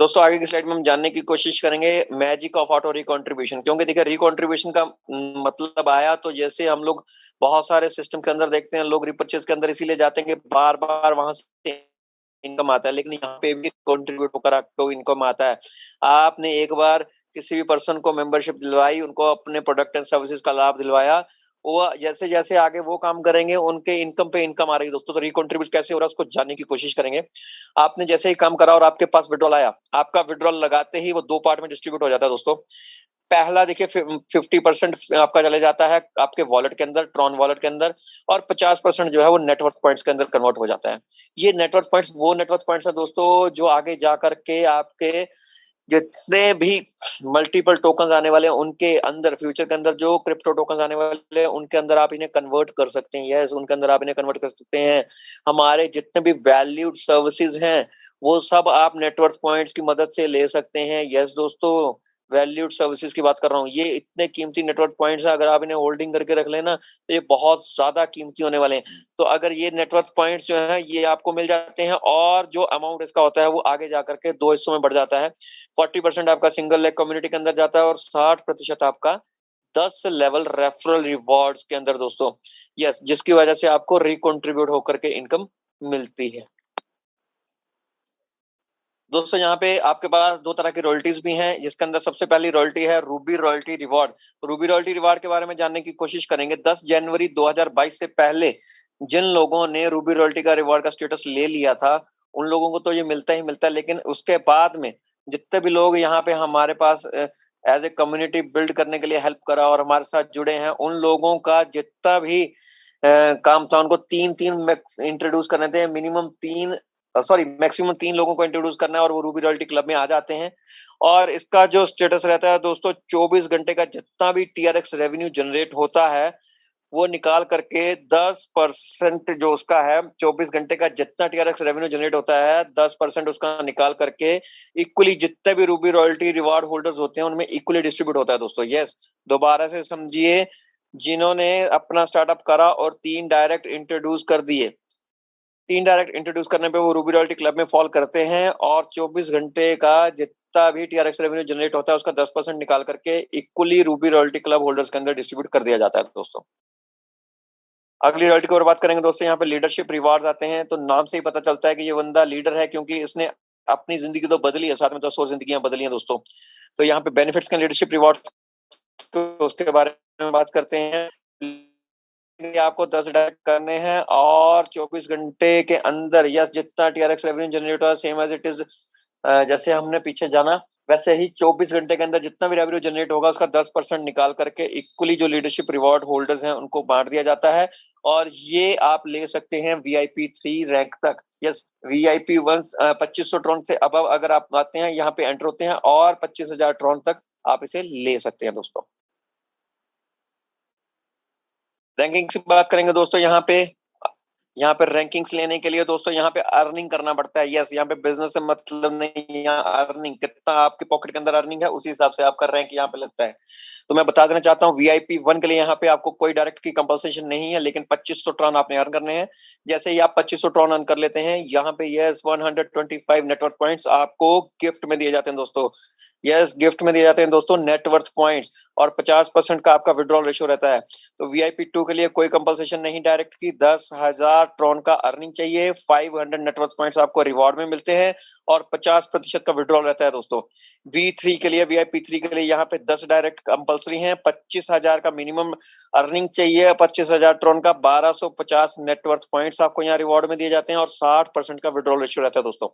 Speaker 2: दोस्तों आगे की स्लाइड में हम जानने की कोशिश करेंगे मैजिक ऑफ ऑटो रिकॉन्ट्रीब्यूशन, क्योंकि देखिए रिकॉन्ट्रीब्यूशन का मतलब आया तो जैसे हम लोग बहुत सारे सिस्टम के अंदर देखते हैं, लोग रिपर्चेज के अंदर इसीलिए जाते हैं कि बार बार वहां से इनकम आता है, लेकिन यहाँ पे भी कॉन्ट्रीब्यूट होकर आपको इनकम आता है। आपने एक बार किसी भी पर्सन को मेंबरशिप दिलवाई, उनको अपने प्रोडक्ट एंड सर्विसेज का लाभ दिलवाया, वो जैसे जैसे आगे वो काम करेंगे उनके इनकम पे इनकम आ रही है दोस्तों। तो रिकॉन्ट्रीब्यूट कैसे हो रहा है उसको जानने की कोशिश करेंगे। आपने जैसे ही काम करा और आपके पास विड्रॉल आया, आपका विड्रॉल लगाते ही वो 2 पार्ट में डिस्ट्रीब्यूट हो जाता है दोस्तों। पहला देखिए 50% आपका चले जाता है आपके वॉलेट के अंदर, ट्रॉन वॉलेट के अंदर, और 50% जो है वो नेटवर्क पॉइंट्स के अंदर कन्वर्ट हो जाता है। ये नेटवर्क पॉइंट्स वो नेटवर्क पॉइंट्स है दोस्तों जो आगे जा करके आपके जितने भी मल्टीपल टोकन आने वाले हैं उनके अंदर, फ्यूचर के अंदर जो क्रिप्टो टोकन आने वाले हैं उनके अंदर आप इन्हें कन्वर्ट कर सकते हैं। यस, उनके अंदर आप इन्हें कन्वर्ट कर सकते हैं। हमारे जितने भी वैल्यूड सर्विसेज हैं वो सब आप नेटवर्क पॉइंट्स की मदद से ले सकते हैं। यस दोस्तों, वैल्यूड सर्विसेज की बात कर रहा हूँ। ये इतने कीमती नेटवर्क पॉइंट्स हैं, अगर आप इन्हें होल्डिंग करके रख लेना तो ये बहुत ज्यादा कीमती होने वाले हैं। तो अगर ये नेटवर्क पॉइंट्स जो हैं ये आपको मिल जाते हैं, और जो अमाउंट इसका होता है वो आगे जाकर के 2 हिस्सों में बढ़ जाता है। 40% आपका सिंगल लेग कम्युनिटी के अंदर जाता है और 60% आपका 10 लेवल रेफरल रिवॉर्ड्स के अंदर दोस्तों। यस, जिसकी वजह से आपको रिकॉन्ट्रीब्यूट होकर के इनकम मिलती है दोस्तों। यहाँ पे आपके पास 2 तरह की रॉयल्टीज भी हैं, जिसके अंदर सबसे पहली रॉयल्टी है Ruby royalty reward. Ruby royalty reward के बारे में जानने की कोशिश करेंगे। 10 जनवरी 2022 से पहले जिन लोगों ने रूबी रॉयल्टी का रिवॉर्ड का स्टेटस ले लिया था उन लोगों को तो ये मिलता ही मिलता है, लेकिन उसके बाद में जितने भी लोग यहाँ पे हमारे पास एज ए कम्युनिटी बिल्ड करने के लिए हेल्प करा और हमारे साथ जुड़े हैं, उन लोगों का जितना भी काम था उनको तीन इंट्रोड्यूस करने थे, मैक्सिमम 3 लोगों को इंट्रोड्यूस करना है और वो रूबी रॉयल्टी क्लब में आ जाते हैं। और इसका जो स्टेटस रहता है दोस्तों, 24 घंटे का जितना भी TRX रेवेन्यू जनरेट होता है वो निकाल करके 10% जो उसका है, 24 घंटे का जितना TRX रेवेन्यू जनरेट होता है 10% उसका निकाल करके इक्वली जितने भी रूबी रॉयल्टी रिवार्ड होल्डर्स होते हैं उनमें इक्वली डिस्ट्रीब्यूट होता है दोस्तों। यस, दोबारा से समझिए, जिन्होंने अपना स्टार्टअप करा और 3 डायरेक्ट इंट्रोड्यूस कर दिए, 3 डायरेक्ट इंट्रोड्यूस करने पे वो रूबी रॉयल्टी क्लब में फॉल करते हैं और 24 घंटे का जितना भी TRX रेवेन्यू जनरेट होता है उसका 10% निकाल करके equally Ruby royalty club holders के अंदर डिस्ट्रीब्यूट कर दिया जाता है दोस्तों। अगली रॉयल्टी की ओर बात करेंगे दोस्तों, यहाँ पे लीडरशिप रिवार्ड्स आते हैं। तो नाम से ही पता चलता है कि ये बंदा लीडर है, क्योंकि इसने अपनी जिंदगी तो बदली है, साथ में 10 और जिंदगियां बदली हैं दोस्तों। तो यहाँ पे बेनिफिट्स के लीडरशिप रिवार्ड्स, तो उसके बारे में बात करते हैं। आपको 10 डायरेक्ट करने हैं और 24 घंटे के अंदर यस जितना TRX रेवेन्यू जनरेट हुआ सेम एज इट इज, जैसे हमने पीछे जाना वैसे ही 24 घंटे के अंदर जितना भी रेवेन्यू जनरेट होगा उसका 10% निकाल करके इक्वली जो लीडरशिप रिवॉर्ड होल्डर्स हैं उनको बांट दिया जाता है। और ये आप ले सकते हैं VIP 3 रैंक तक। यस, VIP 1 2500 ट्रॉन से अबव अगर आप आते हैं यहाँ पे एंटर होते हैं और 25,000 ट्रॉन तक आप इसे ले सकते हैं दोस्तों। रैंकिंग्स की बात करेंगे दोस्तों, यहाँ पे रैंकिंग्स लेने के लिए दोस्तों यहाँ पे अर्निंग करना पड़ता है। यस, यहाँ पे बिजनेस से मतलब नहीं, यहाँ अर्निंग कितना आपके पॉकेट के अंदर अर्निंग है उसी हिसाब से आपका रैंक यहाँ पे लगता है। तो मैं बता देना चाहता हूँ VIP 1 के लिए यहाँ पे आपको कोई डायरेक्ट की कंपल्सेशन नहीं है, लेकिन 2500 ट्रॉन आपने अर्न करने हैं। जैसे ही आप 2500 ट्रॉन अर्न कर लेते हैं, यहाँ पे यस 125 नेटवर्क पॉइंट्स आपको गिफ्ट में दिए जाते हैं दोस्तों। यस, गिफ्ट में दिए जाते हैं दोस्तों नेटवर्थ पॉइंट्स, और 50% का आपका विड्रॉल रेशियो रहता है। तो VIP 2 के लिए कोई कंपल्सेशन नहीं डायरेक्ट की, 10,000 ट्रॉन का अर्निंग चाहिए, 500 नेटवर्थ पॉइंट्स आपको रिवॉर्ड में मिलते हैं और 50% का विड्रॉल रहता है दोस्तों। V3 के लिए, VIP 3 के लिए यहाँ पे 10 डायरेक्ट कंपल्सरी हैं, 25,000 का मिनिमम अर्निंग चाहिए, 25,000 ट्रॉन का 1250 नेटवर्थ पॉइंट्स आपको यहाँ रिवॉर्ड में दिए जाते हैं और 60% का विड्रॉल रेशियो रहता है दोस्तों।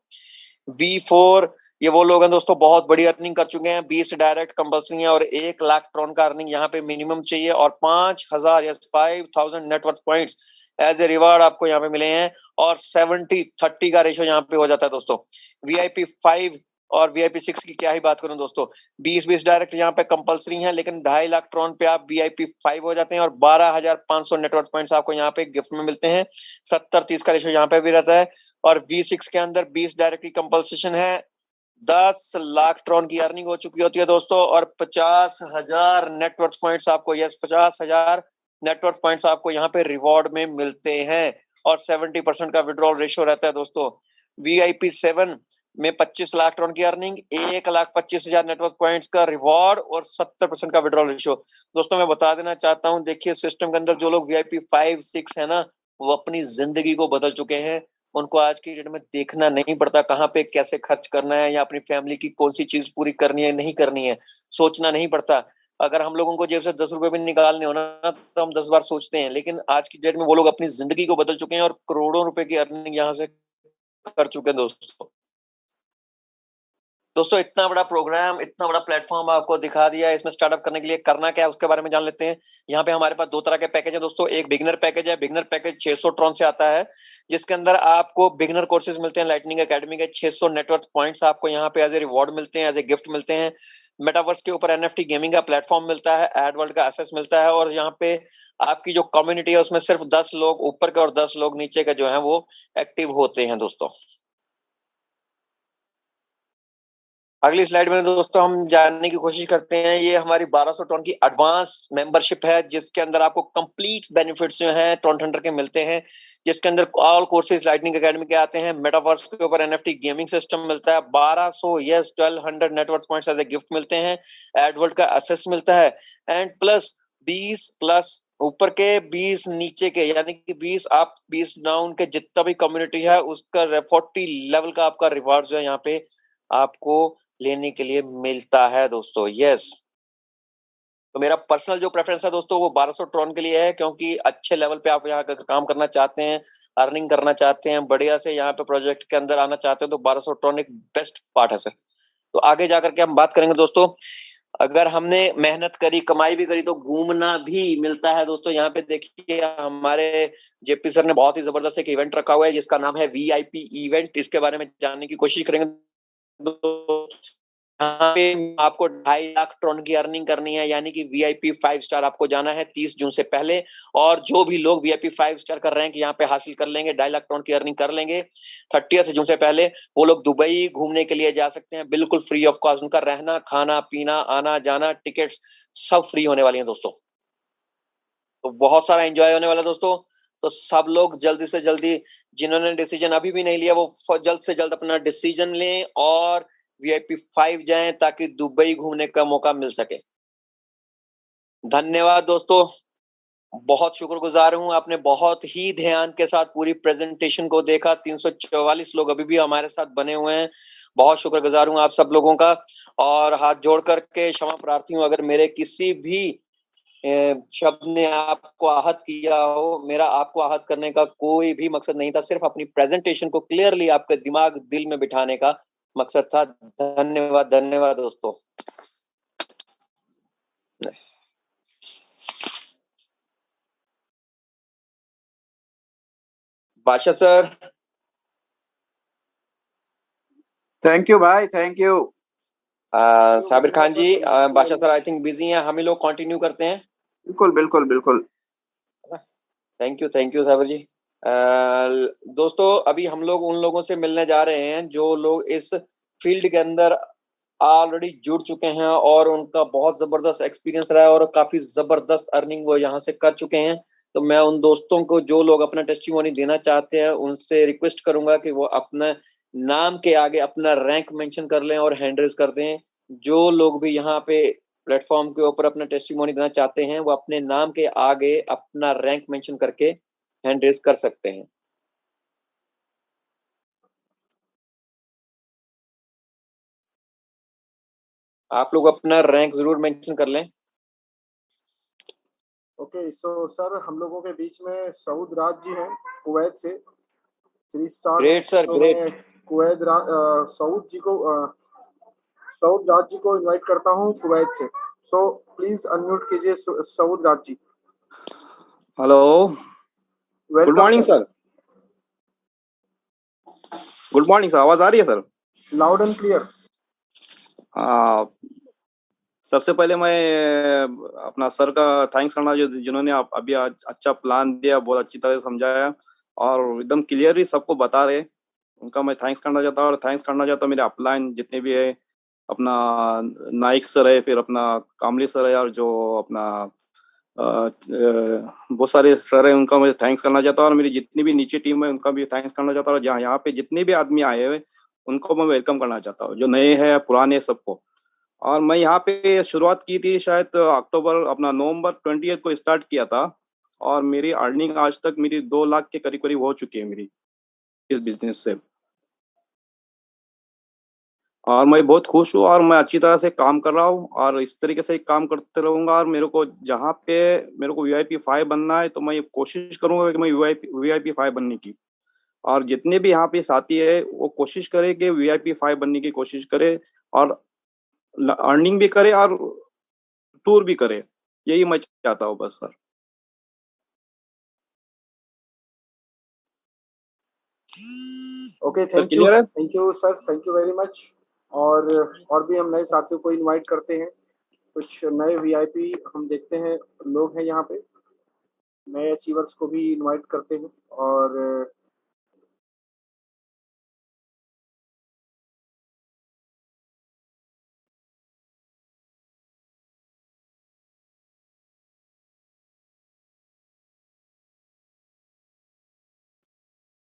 Speaker 2: V4 ये वो लोग हैं दोस्तों बहुत बड़ी अर्निंग कर चुके हैं, 20 डायरेक्ट कंपल्सरी है और 1 लाख ट्रॉन का अर्निंग यहाँ पे मिनिमम चाहिए और 5,000 या 5,000 net worth points as a reward आपको यहाँ पे मिले हैं और 70-30 का रेशियो यहाँ पे हो जाता है दोस्तों। VIP 5 और VIP 6 की क्या ही बात करूं दोस्तों, 20 डायरेक्ट यहाँ पे कंपल्सरी हैं, लेकिन 2.5 लाख ट्रॉन पे आप VIP 5 हो जाते हैं और 12,500 नेटवर्थ पॉइंट्स आपको यहाँ पे गिफ्ट में मिलते हैं। 70-30 का रेशियो यहाँ पे भी रहता है। और V6 के अंदर 20 डायरेक्ट की कंपल्सेशन है, 10 लाख ट्रॉन की अर्निंग हो चुकी होती है दोस्तों और 50,000 नेटवर्थ पॉइंट्स आपको, यस 50,000 नेटवर्थ पॉइंट्स आपको यहाँ पे रिवॉर्ड में मिलते हैं और 70% का विड्रॉल रेशियो रहता है दोस्तों। VIP 7 में 25 लाख ट्रॉन की अर्निंग, 1,25,000 नेटवर्थ पॉइंट्स का रिवॉर्ड और 70% का विड्रॉल रेशियो। दोस्तों मैं बता देना चाहता हूँ, देखिए सिस्टम के अंदर जो लोग VIP 5-6 है ना, वो अपनी जिंदगी को बदल चुके हैं। उनको आज की डेट में देखना नहीं पड़ता कहाँ पे कैसे खर्च करना है या अपनी फैमिली की कौन सी चीज पूरी करनी है नहीं करनी है, सोचना नहीं पड़ता। अगर हम लोगों को जेब से 10 रुपए भी निकालने हो ना तो हम 10 बार सोचते हैं, लेकिन आज की डेट में वो लोग अपनी जिंदगी को बदल चुके हैं और करोड़ों रुपए की अर्निंग यहाँ से कर चुके हैं दोस्तों। इतना बड़ा प्रोग्राम, इतना बड़ा प्लेटफॉर्म आपको दिखा दिया, इसमें स्टार्टअप करने के लिए करना क्या है उसके बारे में जान लेते हैं। यहाँ पे हमारे पास 2 तरह के पैकेज है दोस्तों। एक बिगिनर पैकेज है, बिगिनर पैकेज 600 ट्रॉन से आता है, जिसके अंदर आपको बिगिनर कोर्सेज मिलते हैं लाइटनिंग एकेडमी के, 600 नेटवर्क पॉइंट्स आपको यहाँ पे एज ए रिवॉर्ड मिलते हैं, एज ए गिफ्ट मिलते हैं। मेटावर्स के ऊपर NFT गेमिंग का प्लेटफॉर्म मिलता है, एड वर्ल्ड का एक्सेस मिलता है और यहाँ पे आपकी जो कम्युनिटी है उसमें सिर्फ 10 लोग ऊपर के और 10 लोग नीचे के जो है वो एक्टिव होते हैं दोस्तों। अगली स्लाइड में दोस्तों हम जानने की कोशिश करते हैं, ये हमारी 1200 ट्रॉन की एडवांस मेंबरशिप है, जिसके अंदर आपको कंप्लीट बेनिफिट्स जो हैं ट्रॉन हंटर के मिलते हैं, जिसके अंदर ऑल कोर्सेज लाइटनिंग एकेडमी के आते हैं, मेटावर्स के ऊपर NFT गेमिंग सिस्टम मिलता है, 1200 yes 1200 network points as a gift मिलते हैं, एडवर्ड का एक्सेस मिलता है एंड प्लस 20 प्लस ऊपर के 20 नीचे के, यानी कि 20 डाउन के जितना भी कम्युनिटी है उसका 40 लेवल का आपका रिवार्ड जो है यहाँ पे आपको लेने के लिए मिलता है दोस्तों। यस, तो मेरा पर्सनल जो प्रेफरेंस है दोस्तों वो 1200 ट्रॉन के लिए है, क्योंकि अच्छे लेवल पे आप यहाँ काम करना चाहते हैं, अर्निंग करना चाहते हैं, बढ़िया से यहाँ पे प्रोजेक्ट के अंदर आना चाहते हैं, तो 1200 ट्रॉन एक बेस्ट पार्ट है सर। तो आगे जाकर के हम बात करेंगे दोस्तों। अगर हमने मेहनत करी, कमाई भी करी, तो घूमना भी मिलता है दोस्तों। यहाँ पे देखिए हमारे जेपी सर ने बहुत ही जबरदस्त एक इवेंट रखा हुआ है जिसका नाम है वीआईपी इवेंट। इसके बारे में जानने की कोशिश करेंगे। यहाँ पे आपको 2.5 लाख ट्रॉन की अर्निंग करनी है, यानी कि वीआईपी 5 स्टार आपको जाना है 30 जून से पहले। और जो भी लोग वीआईपी 5 स्टार कर रहे हैं कि यहाँ पे हासिल कर लेंगे, 2.5 लाख ट्रॉन की अर्निंग कर लेंगे 30 जून से पहले, वो लोग दुबई घूमने के लिए जा सकते हैं, बिल्कुल फ्री ऑफ कॉस्ट। उनका रहना, खाना, पीना, आना जाना, टिकट्स सब फ्री होने वाली है दोस्तों। तो बहुत सारा एंजॉय होने वाला है दोस्तों। तो सब लोग जल्दी से जल्दी, जिन्होंने डिसीजन अभी भी नहीं लिया, वो जल्द से जल्द अपना डिसीजन लें और वीआईपी 5 जाएं ताकि दुबई घूमने का मौका मिल सके। धन्यवाद दोस्तों, बहुत शुक्रगुजार हूं, आपने बहुत ही ध्यान के साथ पूरी प्रेजेंटेशन को देखा। 344 लोग अभी भी हमारे साथ बने हुए हैं। बहुत शुक्रगुजार हूं आप सब लोगों का, और हाथ जोड़ करके क्षमा प्रार्थी हूं अगर मेरे किसी भी शब्द ने आपको आहत किया हो। मेरा आपको आहत करने का कोई भी मकसद नहीं था, सिर्फ अपनी प्रेजेंटेशन को क्लियरली आपके दिमाग दिल में बिठाने का मकसद था। धन्यवाद, धन्यवाद दोस्तों। बादशाह सर।
Speaker 3: थैंक यू भाई, थैंक यू।
Speaker 2: साबिर खान जी, बादशाह सर आई थिंक बिजी हैं, हम ही लोग कंटिन्यू करते हैं।
Speaker 3: बिल्कुल बिल्कुल बिल्कुल।
Speaker 2: थैंक यू साबिर जी। दोस्तों अभी हम लोग उन लोगों से मिलने जा रहे हैं जो लोग इस फील्ड के अंदर ऑलरेडी जुड़ चुके हैं और उनका बहुत जबरदस्त एक्सपीरियंस रहा है और काफी जबरदस्त अर्निंग वो यहाँ से कर चुके हैं। तो मैं उन दोस्तों को, जो लोग अपना टेस्टिमोनी देना चाहते हैं, उनसे रिक्वेस्ट करूंगा कि वो अपना नाम के आगे अपना रैंक मेंशन कर लें और हैंड रेज कर दें। जो लोग भी यहाँ पे प्लेटफॉर्म के ऊपर अपना टेस्टिमोनी देना चाहते हैं, वो अपने नाम के आगे अपना रैंक मेंशन करके हैंड रेज कर सकते हैं। आप लोग अपना रैंक जरूर मेंशन कर लें।
Speaker 1: ओके, सो सर हम लोगों के बीच में सऊद राज जी हैं कुवैत से, 3 स्टार हैं।
Speaker 2: ग्रेट सर,
Speaker 1: तो
Speaker 2: ग्रेट।
Speaker 1: मैं सऊद जी को सऊद राज जी को इनवाइट करता हूँ कुवैत से। सो प्लीज अनम्यूट कीजिए Saud Raj ji.
Speaker 3: Hello, good
Speaker 1: welcome
Speaker 3: morning
Speaker 1: sir.
Speaker 3: Sir. Good morning sir, आवाज आ रही है सर?
Speaker 1: Loud and clear.
Speaker 3: सबसे पहले मैं अपना सर का थैंक्स करना, जो जिन्होंने अभी आज अच्छा प्लान दिया, बहुत अच्छी तरह से समझाया और एकदम क्लियरली सबको बता रहे, उनका मैं थैंक्स करना चाहता हूँ। और थैंक्स करना चाहता हूँ मेरे अपलाइन जितने भी है, अपना नाइक सर है, फिर अपना कामली सर है, और जो अपना बहुत सारे सर है, उनका मैं थैंक्स करना चाहता हूँ। और मेरी जितनी भी नीचे टीम है उनका भी थैंक्स करना चाहता हूँ। और जहाँ यहाँ पे जितने भी आदमी आए हुए उनको मैं वेलकम करना चाहता हूँ, जो नए हैं पुराने सबको। और मैं यहाँ पे शुरुआत की थी शायद अक्टूबर, अपना नवंबर 20 को स्टार्ट किया था, और मेरी अर्निंग आज तक मेरी 2 लाख के करीब करीब हो चुकी है मेरी इस बिजनेस से। और मैं बहुत खुश हूँ और मैं अच्छी तरह से काम कर रहा हूँ और इस तरीके से काम करते रहूंगा। और मेरे को जहाँ पे मेरे को वीआईपी 5 बनना है, तो मैं ये कोशिश करूंगा कि मैं वीआईपी 5 बनने की। और जितने भी यहाँ पे साथी है वो कोशिश करे कि वीआईपी 5 बनने की कोशिश करे, और अर्निंग भी करे और टूर भी करे। यही मैं चाहता हूँ बस सर।
Speaker 1: ओके,
Speaker 3: सर क्लियर है?
Speaker 1: Thank you sir, thank you very much. और भी हम नए साथियों को इनवाइट करते हैं। कुछ नए वीआईपी हम देखते हैं लोग हैं यहाँ पे, नए अचीवर्स को भी इनवाइट करते हैं। और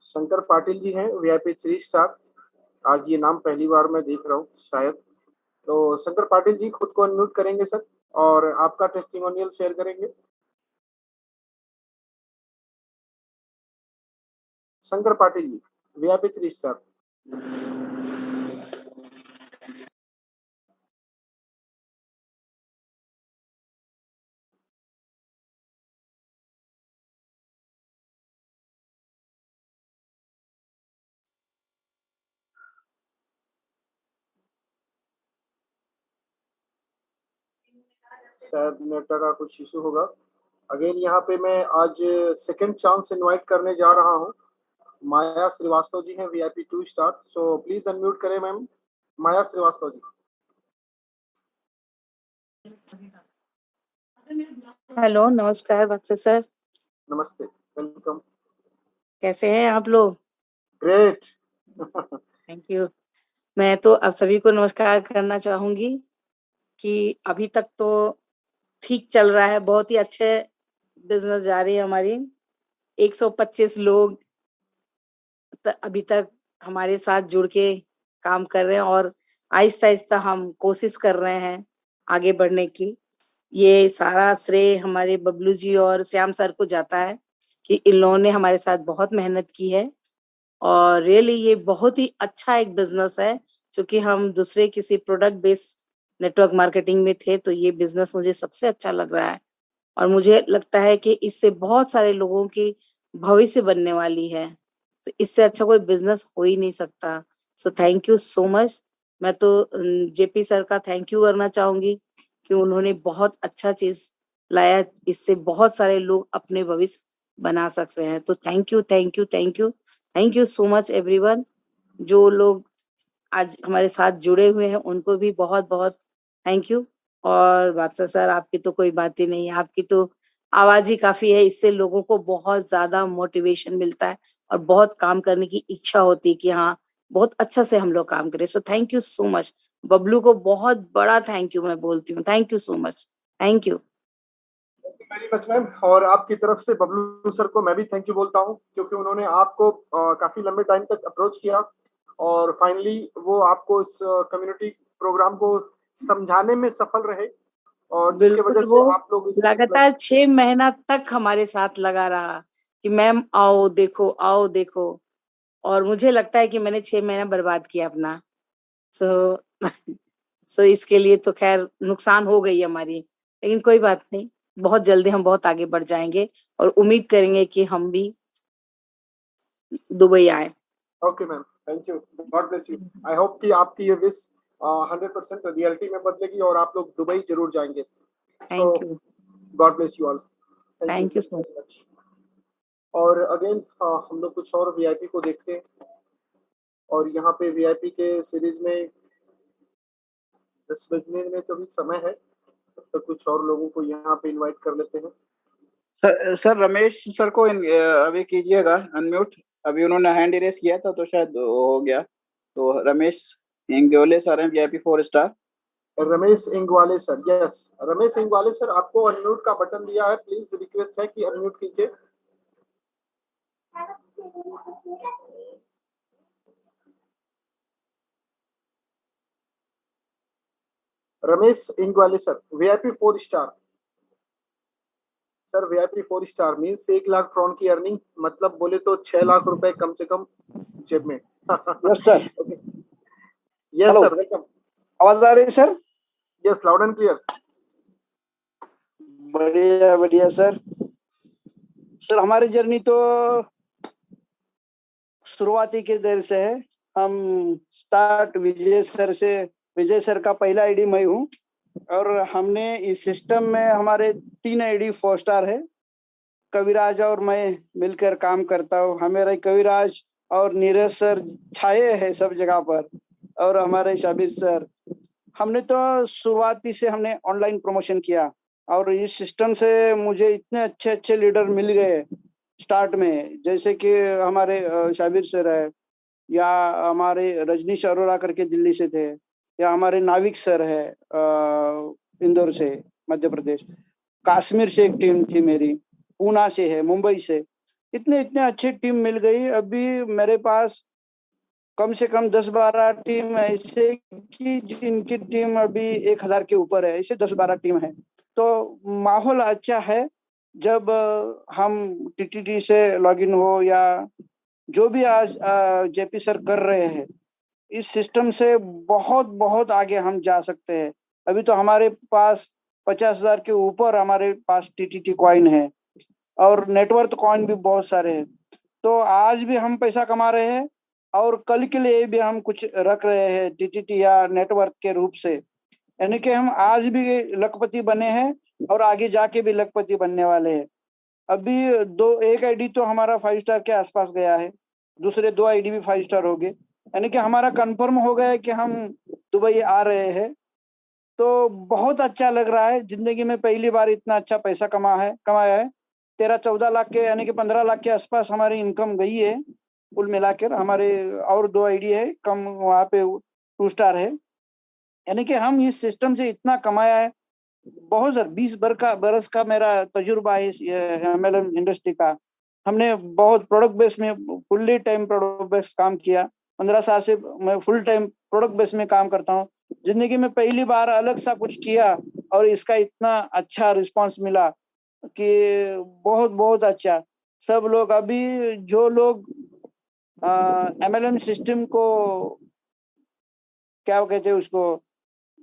Speaker 1: शंकर पाटिल जी हैं वीआईपी 3 स्टार। आज ये नाम पहली बार मैं देख रहा हूँ शायद। तो शंकर पाटिल जी खुद को अनम्यूट करेंगे सर, और आपका टेस्टिमोनियल शेयर करेंगे। शंकर पाटिल जी, वीआईपी 3 स्टार। शायद नेटवर्क का कुछ इशू होगा। अगेन यहाँ पे मैं आज सेकंड चांस इनवाइट करने जा रहा हूँ। माया श्रीवास्तव जी हैं VIP 2 star, so please unmute करें मैम, माया श्रीवास्तव जी।
Speaker 5: हेलो, नमस्कार बच्चे सर।
Speaker 1: नमस्ते, वेलकम।
Speaker 5: कैसे हैं आप लोग?
Speaker 1: ग्रेट।
Speaker 5: Thank you. मैं तो अब सभी को नमस्कार करना चाहूंगी कि अभी तक तो ठीक चल रहा है, बहुत ही अच्छे बिजनेस जा रही है हमारी। 125 लोग अभी तक हमारे साथ जुड़ के काम कर रहे हैं और आहिस्ता आहिस्ता हम कोशिश कर रहे हैं आगे बढ़ने की। ये सारा श्रेय हमारे बबलू जी और श्याम सर को जाता है कि इन लोगों ने हमारे साथ बहुत मेहनत की है और रियली ये बहुत ही अच्छा एक बिजनेस है। क्योंकि हम दूसरे किसी प्रोडक्ट बेस्ड नेटवर्क मार्केटिंग में थे, तो ये बिजनेस मुझे सबसे अच्छा लग रहा है और मुझे लगता है कि इससे बहुत सारे लोगों की भविष्य बनने वाली है। तो इससे अच्छा कोई बिजनेस हो ही नहीं सकता। So thank you so much. मैं तो जेपी सर का थैंक यू करना चाहूंगी कि उन्होंने बहुत अच्छा चीज लाया, इससे बहुत सारे लोग अपने भविष्य बना सकते हैं। तो thank you thank you thank you thank you so much everyone. जो लोग आज हमारे साथ जुड़े हुए हैं उनको भी बहुत बहुत थैंक यू। और बादशाह सर, आपकी तो कोई बात ही नहीं है, आपकी तो आवाज ही काफी है, इससे लोगों को बहुत ज्यादा मोटिवेशन मिलता है और बहुत काम करने की इच्छा होती है कि हाँ बहुत अच्छा से हम लोग काम करें। So thank you so much. Bablu को बहुत बड़ा थैंक यू मैं बोलती हूँ। Thank you so much. Thank you
Speaker 1: very much ma'am. और आपकी तरफ से बबलू सर को मैं भी थैंक यू बोलता हूँ, क्योंकि उन्होंने आपको काफी लंबे टाइम तक अप्रोच किया और फाइनली वो आपको इस कम्युनिटी प्रोग्राम को समझाने में सफल रहे, और जिसके वजह
Speaker 5: बिल्कुल।
Speaker 1: से
Speaker 5: वो
Speaker 1: आप लोग इस
Speaker 5: लगातार 6 महीना तक हमारे साथ लगा रहा कि मैम आओ देखो आओ देखो, और मुझे लगता है कि मैंने 6 महीना बर्बाद किया अपना। सो सो इसके लिए तो खैर नुकसान हो गई हमारी, लेकिन कोई बात नहीं, बहुत जल्दी हम बहुत आगे बढ़ जाएंगे और उम्मीद करेंगे कि हम भी दुबई आए।
Speaker 1: Okay ma'am, thank you, God bless you. I hope कि आपकी ये विश 100% रियलिटी में बदलेगी और आप लोग दुबई जरूर जाएंगे। So
Speaker 5: thank you
Speaker 1: God bless you all. Thank you
Speaker 5: thank you so
Speaker 1: very much. और अगेन हम लोग कुछ और VIP को देखते हैं, और यहाँ पे VIP के सीरीज में 10 बजने में तो भी समय है, तब तक कुछ और लोगों को यहाँ पे इनवाइट कर लेते हैं।
Speaker 6: सर रमेश सर को अभी कीजिएगा अनम्यूट। अभी उन्होंने हैंड रेस किया था तो शायद हो गया। तो रमेश इंगोले सर हैं VIP 4 star.
Speaker 1: Ramesh Ingwale sir, yes Ramesh Ingwale sir, आपको अनम्यूट का बटन दिया है, प्लीज रिक्वेस्ट है कि अनम्यूट कीजिए। Ramesh Ingwale sir, VIP 4 star. Sir VIP 4 star means 1 lakh Tron की अर्निंग, मतलब बोले तो 6 लाख रुपए कम से कम जेब में।
Speaker 6: Yes sir.
Speaker 1: Yes
Speaker 6: hello,
Speaker 1: sir, welcome.
Speaker 6: आवाज आ रही है sir?
Speaker 1: Yes, loud and clear.
Speaker 6: बढ़िया बढ़िया सर। सर हमारी जर्नी तो शुरुआती के देर से है। हम स्टार्ट विजय सर का पहला आईडी मैं हूँ, और हमने इस सिस्टम में हमारे 3 आईडी 4 स्टार है। कविराज और मैं मिलकर काम करता हूँ। हमारे कविराज और नीरज सर छाए हैं सब जगह पर, और हमारे शाबिर सर। हमने तो शुरुआती से हमने ऑनलाइन प्रमोशन किया, और इस सिस्टम से मुझे इतने अच्छे अच्छे लीडर मिल गए स्टार्ट में, जैसे कि हमारे शाबिर सर है, या हमारे रजनीश अरोरा करके दिल्ली से थे, या हमारे नाविक सर है इंदौर से मध्य प्रदेश। कश्मीर से एक टीम थी मेरी, पूना से है, मुंबई से। इतने इतने अच्छी टीम मिल गई। अभी मेरे पास कम से कम 10-12 टीम ऐसे कि जिनकी टीम अभी 1000 के ऊपर है, ऐसे 10-12 टीम है। तो माहौल अच्छा है। जब हम TTD से लॉगिन हो या जो भी आज जेपी सर कर रहे हैं, इस सिस्टम से बहुत बहुत आगे हम जा सकते हैं। अभी तो हमारे पास 50,000 के ऊपर हमारे पास TTT कॉइन है, और नेटवर्थ कॉइन भी बहुत सारे हैं। तो आज भी हम पैसा कमा रहे हैं, और कल के लिए भी हम कुछ रख रहे हैं TTT या नेटवर्थ के रूप से। यानी कि हम आज भी लखपति बने हैं और आगे जाके भी लखपति बनने वाले हैं। अभी एक आईडी तो हमारा 5 स्टार के आसपास गया है, दूसरे 2 आईडी भी 5 स्टार हो गए, यानी कि हमारा कंफर्म हो गया है कि हम दुबई आ रहे हैं। तो बहुत अच्छा लग रहा है, जिंदगी में पहली बार इतना अच्छा पैसा कमाया है। 13-14 लाख के यानी कि 15 लाख के आसपास हमारी इनकम गई है कुल मिलाकर। हमारे और 2 आईडी है कम, वहाँ पे 2 स्टार है। यानी कि हम इस सिस्टम से इतना कमाया है। बहुत 20 बरस का मेरा तजुर्बा है इस MLM इंडस्ट्री का। हमने बहुत प्रोडक्ट बेस में फुल्ली टाइम प्रोडक्ट बेस काम किया। 15 साल से मैं फुल टाइम प्रोडक्ट बेस में काम करता हूँ। जिंदगी में पहली बार अलग सा कुछ किया और इसका इतना अच्छा रिस्पांस मिला कि बहुत बहुत अच्छा। सब लोग अभी जो लोग MLM सिस्टम को क्या कहते हैं उसको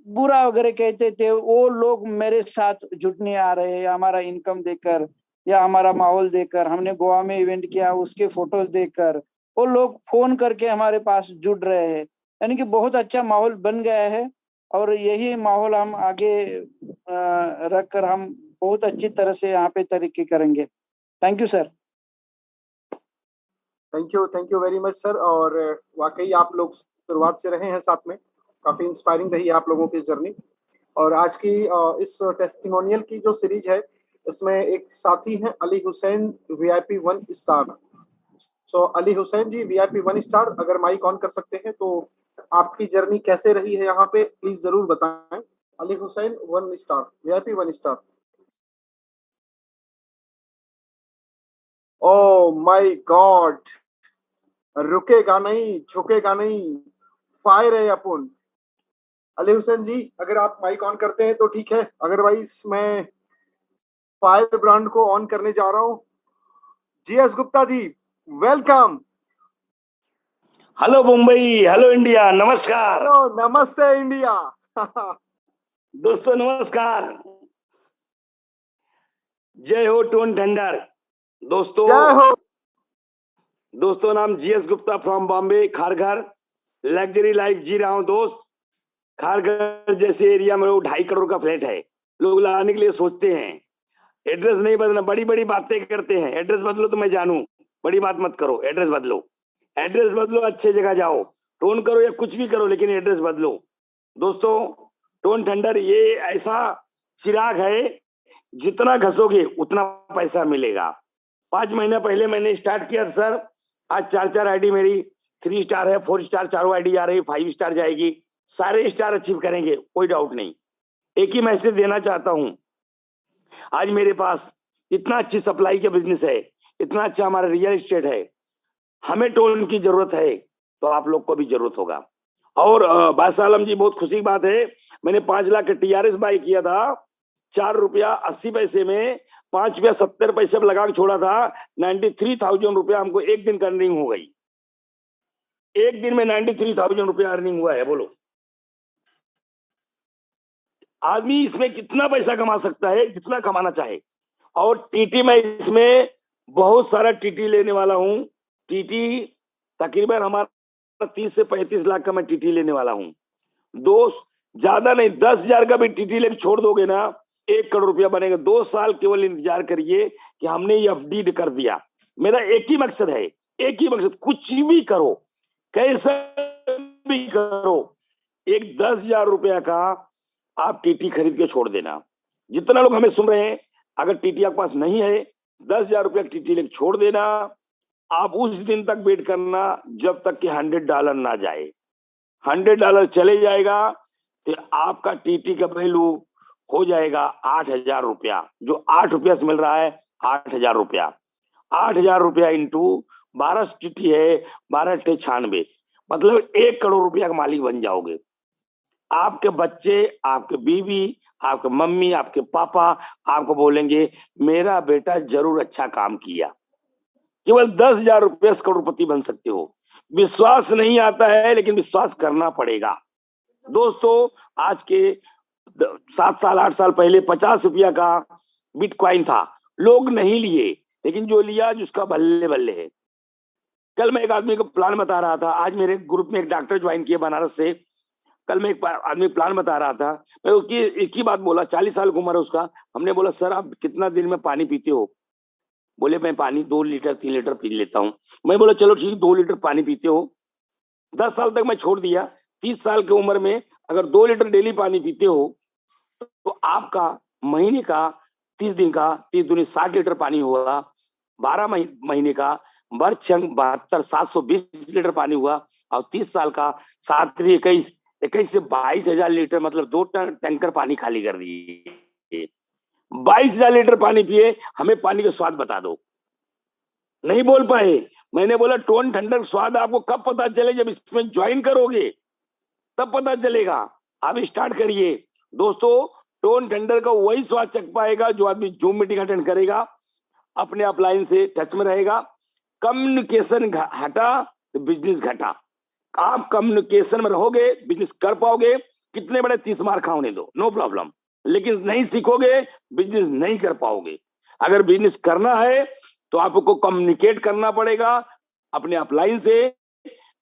Speaker 6: बुरा वगैरह कहते थे, वो लोग मेरे साथ जुटने आ रहे हैं हमारा इनकम देखकर या हमारा माहौल देखकर। हमने गोवा में इवेंट किया, उसके फोटोज देखकर वो लोग फोन करके हमारे पास जुड़ रहे हैं। यानी कि बहुत अच्छा माहौल बन गया है और यही माहौल हम आगे रखकर हम बहुत अच्छी तरह से यहाँ पे तरक्की करेंगे। Thank you sir.
Speaker 1: Thank you very much sir. और वाकई आप लोग शुरुआत से रहे हैं साथ में, काफी इंस्पायरिंग रही आप लोगों की जर्नी। और आज की इस टेस्टिमोनियल की जो सीरीज है, इसमें एक साथी हैं अली हुसैन VIP 1 स्टार। सो अली हुसैन जी VIP 1 स्टार, अगर माइक ऑन कर सकते हैं तो आपकी जर्नी कैसे रही है यहाँ पे प्लीज जरूर बताएं। Ali Hussain 1 star, VIP 1 star. Oh my God, रुकेगा नहीं, झुकेगा नहीं, फायर है अपन। अली हुसैन जी अगर आप माइक ऑन करते हैं तो ठीक है, अदरवाइज मैं फायर ब्रांड को ऑन करने जा रहा हूँ। GS Gupta ji welcome.
Speaker 7: Hello Mumbai, hello India, नमस्कार।
Speaker 1: हेलो नमस्ते इंडिया।
Speaker 7: दोस्तों नमस्कार, जय हो टोन टेंडर।
Speaker 1: जय हो।
Speaker 7: दोस्तों नाम GS Gupta from Bombay, Kharghar. Luxury life जी रहा हूँ दोस्त। खारघर जैसे एरिया में 2.5 करोड़ का फ्लैट है। लोग लाने के लिए सोचते हैं, एड्रेस नहीं बदलना, बड़ी बड़ी बातें करते हैं। एड्रेस बदलो तो मैं जानू, बड़ी बात मत करो, एड्रेस बदलो। एड्रेस बदलो, अच्छे जगह जाओ, टोन करो या कुछ भी करो, लेकिन एड्रेस बदलो। दोस्तों टोन टेंडर ये ऐसा चिराग है, जितना घसोगे उतना पैसा मिलेगा। 5 महीना पहले मैंने स्टार्ट किया सर। आज 4 आईडी मेरी 3 स्टार है, 4 स्टार, 4 आईडी आ रही, 5 स्टार जाएगी। सारे स्टार अचीव करेंगे, कोई डाउट नहीं। एक ही मैसेज देना चाहता हूं, आज मेरे पास इतना अच्छी सप्लाई का बिजनेस है, इतना अच्छा हमारा रियल एस्टेट है। हमें टोन की जरूरत है तो आप लोग को भी जरूरत होगा। और बादशाह आलम जी, बहुत खुशी की बात है, मैंने 5 लाख का TRS बाई किया था। 4 रुपया 80 पैसे में 5 रुपया 70 पैसे में लगा के छोड़ा था। 93,000 रुपया हमको एक दिन का अर्निंग हो गई। एक दिन में 93,000 रुपया अर्निंग हुआ है। बोलो आदमी इसमें कितना पैसा कमा सकता है, जितना कमाना चाहे। और TT में इसमें बहुत सारा TT लेने वाला हूं। TT तकरीबन हमारा 30 से 35 लाख का मैं TT लेने वाला हूं दोस्त। ज्यादा नहीं, 10,000 का भी TT लेके छोड़ दोगे ना, 1 करोड़ रुपया बनेगा। 2 साल केवल इंतजार करिए कि हमने ये FD कर दिया। मेरा एक ही मकसद है, एक ही मकसद, कुछ भी करो, कैसा भी करो, एक 10,000 रुपया का आप TT खरीद के छोड़ देना। जितना लोग हमें सुन रहे हैं, अगर TT आपके पास नहीं है, 10,000 रुपया TT लेके छोड़ देना। आप उस दिन तक वेट करना जब तक कि $100 ना जाए। $100 चले जाएगा तो आपका TT का वैल्यू हो जाएगा 8,000 रुपया। जो 8 रुपया से मिल रहा है, 8,000 रुपया। 8,000 रुपया इंटू 12 TT है, 12 96, मतलब 1 करोड़ रुपया का मालिक बन जाओगे। आपके बच्चे, आपके बीवी, आपके मम्मी, आपके पापा आपको बोलेंगे मेरा बेटा जरूर अच्छा काम किया। केवल 10,000 रुपये से करोड़पति बन सकते हो। विश्वास नहीं आता है, लेकिन विश्वास करना पड़ेगा। दोस्तों आज के 7 साल 8 साल पहले 50 रुपया का बिटकॉइन था, लोग नहीं लिए, लेकिन जो लिया जिसका बल्ले बल्ले है। कल मैं एक आदमी को प्लान बता रहा था, आज मेरे ग्रुप में एक डॉक्टर ज्वाइन किए बनारस से, कल मैं एक आदमी प्लान बता रहा था, मैं उसकी एक ही बात बोला, 40 साल की उम्र है उसका। हमने बोला सर आप कितना दिन में पानी पीते हो? बोले मैं पानी 2 लीटर 3 लीटर पी लेता हूँ। मैं बोला चलो ठीक 2 लीटर पानी पीते हो। 10 साल तक मैं छोड़ दिया। 30 साल की उम्र में अगर 2 लीटर डेली पानी पीते हो तो आपका महीने का 30 दिन का 30 दूनी 60 लीटर पानी होगा। 12 महीने का वर्ष 72 720 लीटर पानी हुआ। और 30 साल का 7 21 21 से 22,000 लीटर, मतलब 2 टैंकर पानी खाली कर दिए। 22,000 लीटर पानी पिए। हमें पानी का स्वाद बता दो। नहीं बोल पाए। मैंने बोला टोन ठंडर का स्वाद आपको कब पता चले? जब इसमें ज्वाइन करोगे तब पता चलेगा। आप स्टार्ट करिए दोस्तों। टोन ठंडर का वही स्वाद चख पाएगा जो आदमी जूम मीटिंग अटेंड करेगा, अपने अपलाइन से टच में रहेगा। कम्युनिकेशन हटा तो बिजनेस घटा। आप कम्युनिकेशन में रहोगे, बिजनेस कर पाओगे। कितने बड़े 30 मार खाने दो, नो प्रॉब्लम। लेकिन नहीं सीखोगे, बिजनेस नहीं कर पाओगे। अगर बिजनेस करना है तो आपको कम्युनिकेट करना पड़ेगा अपने अपलाइन से,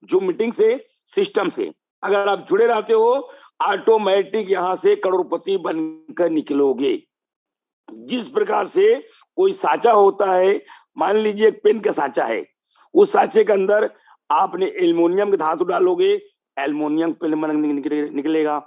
Speaker 7: जूम मीटिंग से, सिस्टम से। अगर आप जुड़े रहते हो ऑटोमेटिक यहां से करोड़पति बनकर निकलोगे। जिस प्रकार से कोई साचा होता है, मान लीजिए एक पेन का साचा है, उस साचे के अंदर आपने एल्युमिनियम के धातु डालोगे, एल्युमिनियम पेन निकलेगा।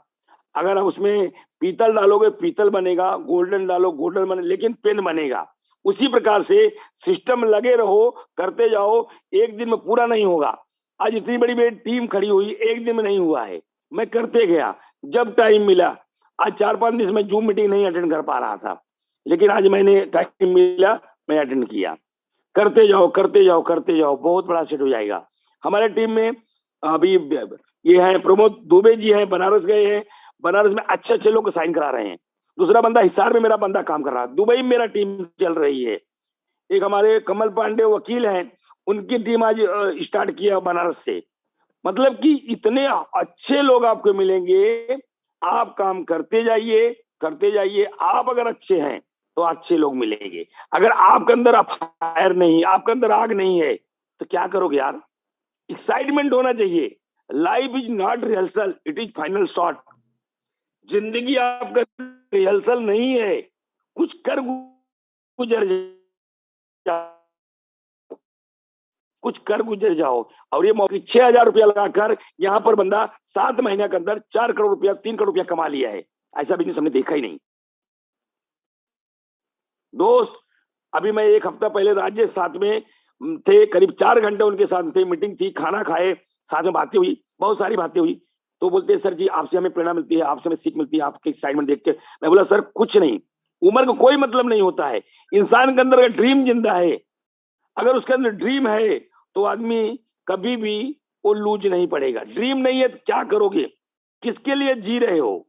Speaker 7: अगर आप उसमें पीतल डालोगे, पीतल बनेगा। गोल्डन डालो, गोल्डन बने, लेकिन पेन बनेगा। उसी प्रकार से सिस्टम लगे रहो, करते जाओ। एक दिन में पूरा नहीं होगा। आज इतनी बड़ी बड़ी टीम खड़ी हुई, एक दिन में नहीं हुआ है। मैं करते गया जब टाइम मिला। आज 4-5 दिन में जूम मीटिंग नहीं अटेंड कर पा रहा था, लेकिन आज मैंने टाइम मिला, मैं अटेंड किया। करते जाओ करते जाओ करते जाओ, बहुत बड़ा सेट हो जाएगा। हमारे टीम में अभी ये है प्रमोद दुबे जी हैं, बनारस गए हैं। बनारस में अच्छे लोग को साइन करा रहे हैं। दूसरा बंदा हिसार में मेरा बंदा काम कर रहा है। दुबई में मेरा टीम चल रही है। एक हमारे कमल पांडे वकील हैं, उनकी टीम आज स्टार्ट किया बनारस से। मतलब कि इतने अच्छे लोग आपको मिलेंगे। आप काम करते जाइए करते जाइए। आप अगर अच्छे हैं तो अच्छे लोग मिलेंगे। अगर आपके अंदर फायर नहीं, आपके अंदर आग नहीं है तो क्या करोगे यार? एक्साइटमेंट होना चाहिए। Life is not rehearsal, it is final shot. जिंदगी आपका रिहर्सल नहीं है, कुछ कर गुजर जाओ, कुछ कर गुजर जाओ। और ये मौके 6,000 रुपया लगाकर यहाँ पर बंदा 7 महीने के अंदर 4 करोड़ रुपया 3 करोड़ रुपया कमा लिया है। ऐसा बिजनेस हमने देखा ही नहीं दोस्त। अभी मैं 1 हफ्ता पहले राजेश साथ में थे, करीब 4 घंटे उनके साथ थे, मीटिंग थी, खाना खाए, साथ में बातें हुई, बहुत सारी बातें हुई। तो बोलते हैं सर जी आपसे हमें प्रेरणा मिलती है, आपसे हमें सीख मिलती है, आपके एक्साइटमेंट देख के। मैं बोला सर कुछ नहीं, उम्र का कोई मतलब नहीं होता है। इंसान के अंदर अगर ड्रीम जिंदा है, अगर उसके अंदर ड्रीम है तो आदमी कभी भी वो लूज नहीं पड़ेगा। ड्रीम नहीं है तो क्या करोगे? किसके लिए जी रहे हो,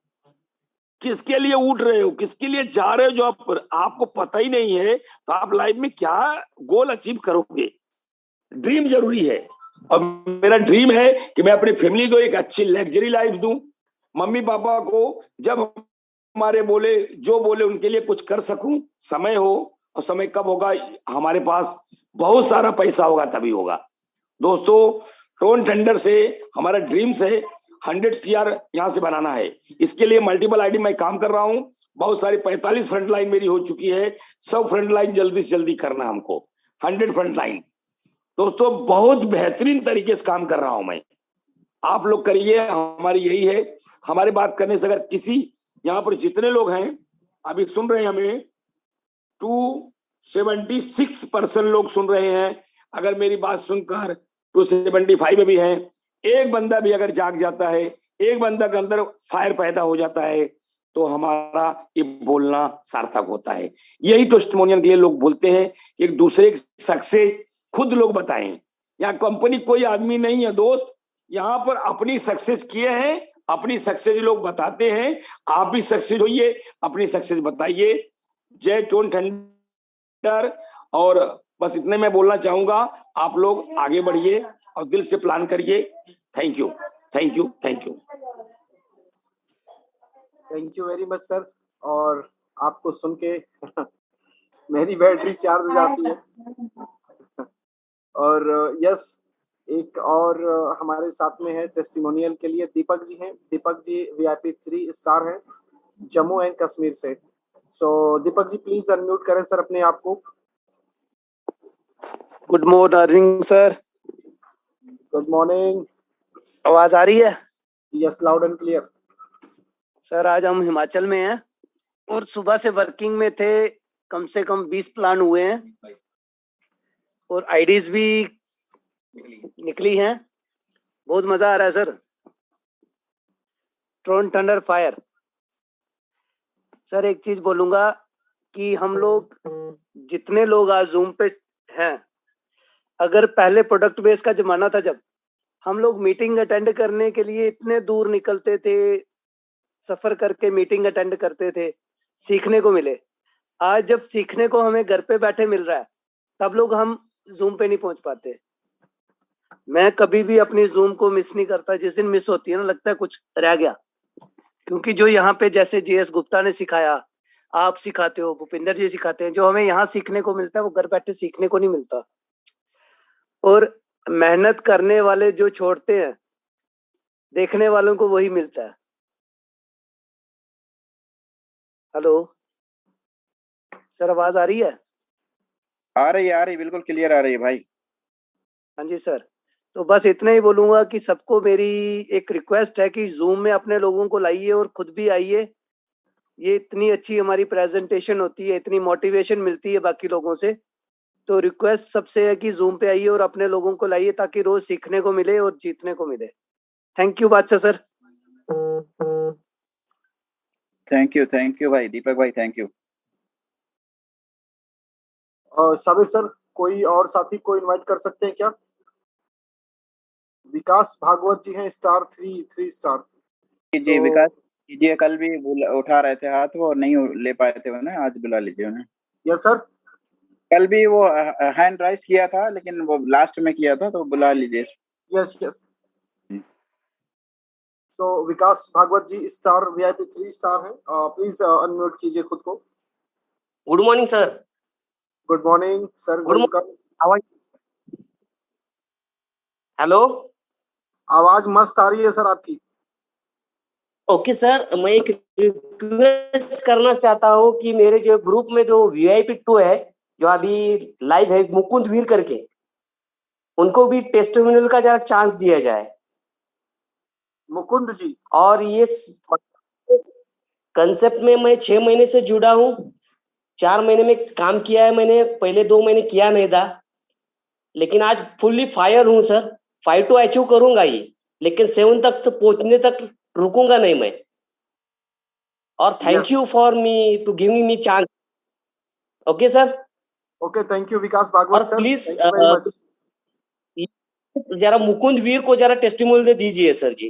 Speaker 7: किसके लिए उठ रहे हो, किसके लिए जा रहे हो? जो आपको पता ही नहीं है तो आप लाइफ में क्या गोल अचीव करोगे? ड्रीम जरूरी है। और मेरा ड्रीम है कि मैं अपनी फैमिली को एक अच्छी लग्जरी लाइफ दूं। मम्मी पापा को जब हमारे बोले, जो बोले उनके लिए कुछ कर सकूं। समय हो, और समय कब होगा? हमारे पास बहुत सारा पैसा होगा तभी होगा। दोस्तों टोन ठंडर से हमारा ड्रीम्स है 100 CR यहाँ से बनाना है। इसके लिए मल्टीपल आईडी मैं काम कर रहा हूँ। बहुत सारी 45 फ्रंट लाइन मेरी हो चुकी है। 100 फ्रंट लाइन जल्दी से जल्दी करना हमको, 100 फ्रंट लाइन। दोस्तों बहुत बेहतरीन तरीके से काम कर रहा हूं मैं। आप लोग करिए, हमारी यही है। हमारी बात करने से अगर किसी, यहाँ पर जितने लोग हैं अभी सुन रहे हैं हमें, 276% लोग सुन रहे हैं। अगर मेरी बात सुनकर 275 में भी हैं, एक बंदा भी अगर जाग जाता है, एक बंदा के अंदर फायर पैदा हो जाता है तो हमारा ये बोलना सार्थक होता है। यही तो टेस्टिमोनियल के लिए लोग बोलते हैं, एक दूसरे की सक्सेस खुद लोग बताएं। यहाँ कंपनी कोई आदमी नहीं है दोस्त, यहाँ पर अपनी सक्सेस किए हैं, अपनी सक्सेस लोग बताते हैं। आप भी सक्सेस होइए, अपनी सक्सेस बताइए। जय टोन ठंडर। और बस इतने मैं बोलना चाहूंगा, आप लोग आगे बढ़िए और दिल से प्लान करिए। Thank you, thank you, thank you,
Speaker 1: thank you very much sir. और आपको सुन के मेरी बैटरी चार्ज हो जाती है। और यस, एक और हमारे साथ में है टेस्टिमोनियल के लिए दीपक जी हैं। दीपक जी VIP 3 स्टार हैं जम्मू एंड कश्मीर से। सो दीपक जी प्लीज अनम्यूट करें सर अपने आप को।
Speaker 6: Good morning sir.
Speaker 1: Good morning.
Speaker 6: आवाज आ रही है?
Speaker 1: Yes, loud and clear.
Speaker 6: Sir आज हम हिमाचल में हैं और सुबह से वर्किंग में थे। कम से कम 20 प्लान हुए हैं और आईडीज भी निकली हैं। बहुत मजा आ रहा है sir. Tron Thunder fire. Sir एक चीज बोलूंगा कि हम लोग जितने लोग आज जूम पे हैं, अगर पहले प्रोडक्ट बेस का जमाना था जब हम लोग मीटिंग अटेंड करने के लिए इतने दूर निकलते थे, सफर करके मीटिंग अटेंड करते थे, सीखने को मिले। आज जब सीखने को हमें घर पे बैठे मिल रहा है तब लोग हम जूम पे नहीं पहुंच पाते। मैं कभी भी अपनी जूम को मिस नहीं करता। जिस दिन मिस होती है ना, लगता है कुछ रह गया, क्योंकि जो यहाँ पे जैसे JS गुप्ता ने सिखाया, आप सिखाते हो, भूपिंदर जी सिखाते हैं, जो हमें यहाँ सीखने को मिलता है वो घर बैठे सीखने को नहीं मिलता। और मेहनत करने वाले जो छोड़ते हैं, देखने वालों को वही मिलता है। हेलो सर, आवाज आ रही है?
Speaker 3: आ रही बिल्कुल क्लियर आ रही है भाई।
Speaker 6: हाँ जी सर। तो बस इतना ही बोलूंगा कि सबको मेरी एक रिक्वेस्ट है कि जूम में अपने लोगों को लाइए और खुद भी आइए। ये इतनी अच्छी हमारी प्रेजेंटेशन होती है, इतनी मोटिवेशन मिलती है बाकी लोगों से। तो रिक्वेस्ट सबसे है कि जूम पे आइए और अपने लोगों को लाइए ताकि रोज सीखने को मिले और जीतने को मिले। Thank you Badshah sir.
Speaker 3: Thank you भाई दीपक भाई, थैंक यू।
Speaker 1: साबिर सर, कोई और साथी को इनवाइट कर सकते हैं क्या? विकास भागवत जी हैं स्टार 3 स्टार।
Speaker 3: जी विकास कीजिए, कल भी उठा रहे थे हाथ वो, नहीं ले पाए थे उन्हें, आज बुला लीजिए उन्हें।
Speaker 1: Yes sir.
Speaker 3: कल भी वो हैंड राइज किया था लेकिन वो लास्ट में किया था, तो बुला लीजिए।
Speaker 1: Yes yes. So Vikas Bhagwat ji star VIP 3 star हैं। प्लीज अनम्यूट कीजिए खुद को।
Speaker 8: Good morning sir.
Speaker 1: Good morning sir,
Speaker 8: Good
Speaker 1: welcome.
Speaker 8: Hello.
Speaker 1: आवाज मस्त आ रही है सर आपकी।
Speaker 8: ओके सर, मैं एक रिक्वेस्ट करना चाहता हूँ कि मेरे जो ग्रुप में जो VIP 2 है, जो अभी लाइव है, मुकुंद वीर करके, उनको भी टेस्टिमोनियल का जरा चांस दिया जाए।
Speaker 1: मुकुंद जी,
Speaker 8: और ये कंसेप्ट में मैं 6 महीने से जुड़ा हूँ। 4 महीने में काम किया है मैंने, पहले 2 महीने किया नहीं था, लेकिन आज फुल्ली फायर हूँ सर। 5 to अचीव करूंगा ही, लेकिन 7 तक तो पहुंचने तक रुकूंगा नहीं मैं। और thank you for me to giving me chance. Okay sir.
Speaker 1: Okay, thank you Vikas Bhagwat
Speaker 8: और
Speaker 1: sir,
Speaker 8: please
Speaker 1: thank you very much.
Speaker 8: जरा मुकुंद वीर को जरा टेस्टिमोनियल दे दीजिए सर जी।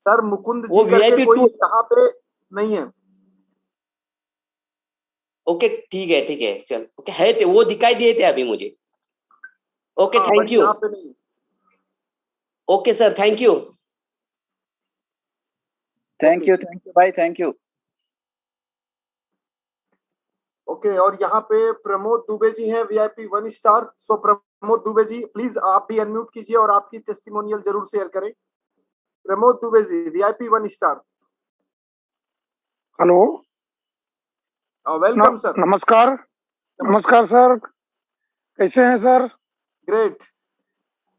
Speaker 1: सर मुकुंद
Speaker 8: वो
Speaker 1: जी करके
Speaker 8: VIP
Speaker 1: कोई
Speaker 8: 2
Speaker 1: यहाँ पे नहीं है।
Speaker 8: ओके ठीक है चल। ओके है तो वो दिखाई दिए थे अभी मुझे। ओके
Speaker 1: हाँ,
Speaker 8: थैंक
Speaker 1: बट
Speaker 8: यू।
Speaker 1: यहाँ पे नहीं।
Speaker 8: Okay sir, thank you.
Speaker 3: Thank you भाई, थैंक यू।
Speaker 1: ओके, और यहाँ पे प्रमोद दुबे जी हैं VIP 1 star. So Pramod Dubey ji please आप भी अनम्यूट कीजिए और आपकी टेस्टिमोनियल जरूर शेयर करें। प्रमोद दुबे जी VIP 1 star.
Speaker 9: Hello,
Speaker 1: welcome sir.
Speaker 9: नमस्कार सर, कैसे हैं सर?
Speaker 1: ग्रेट।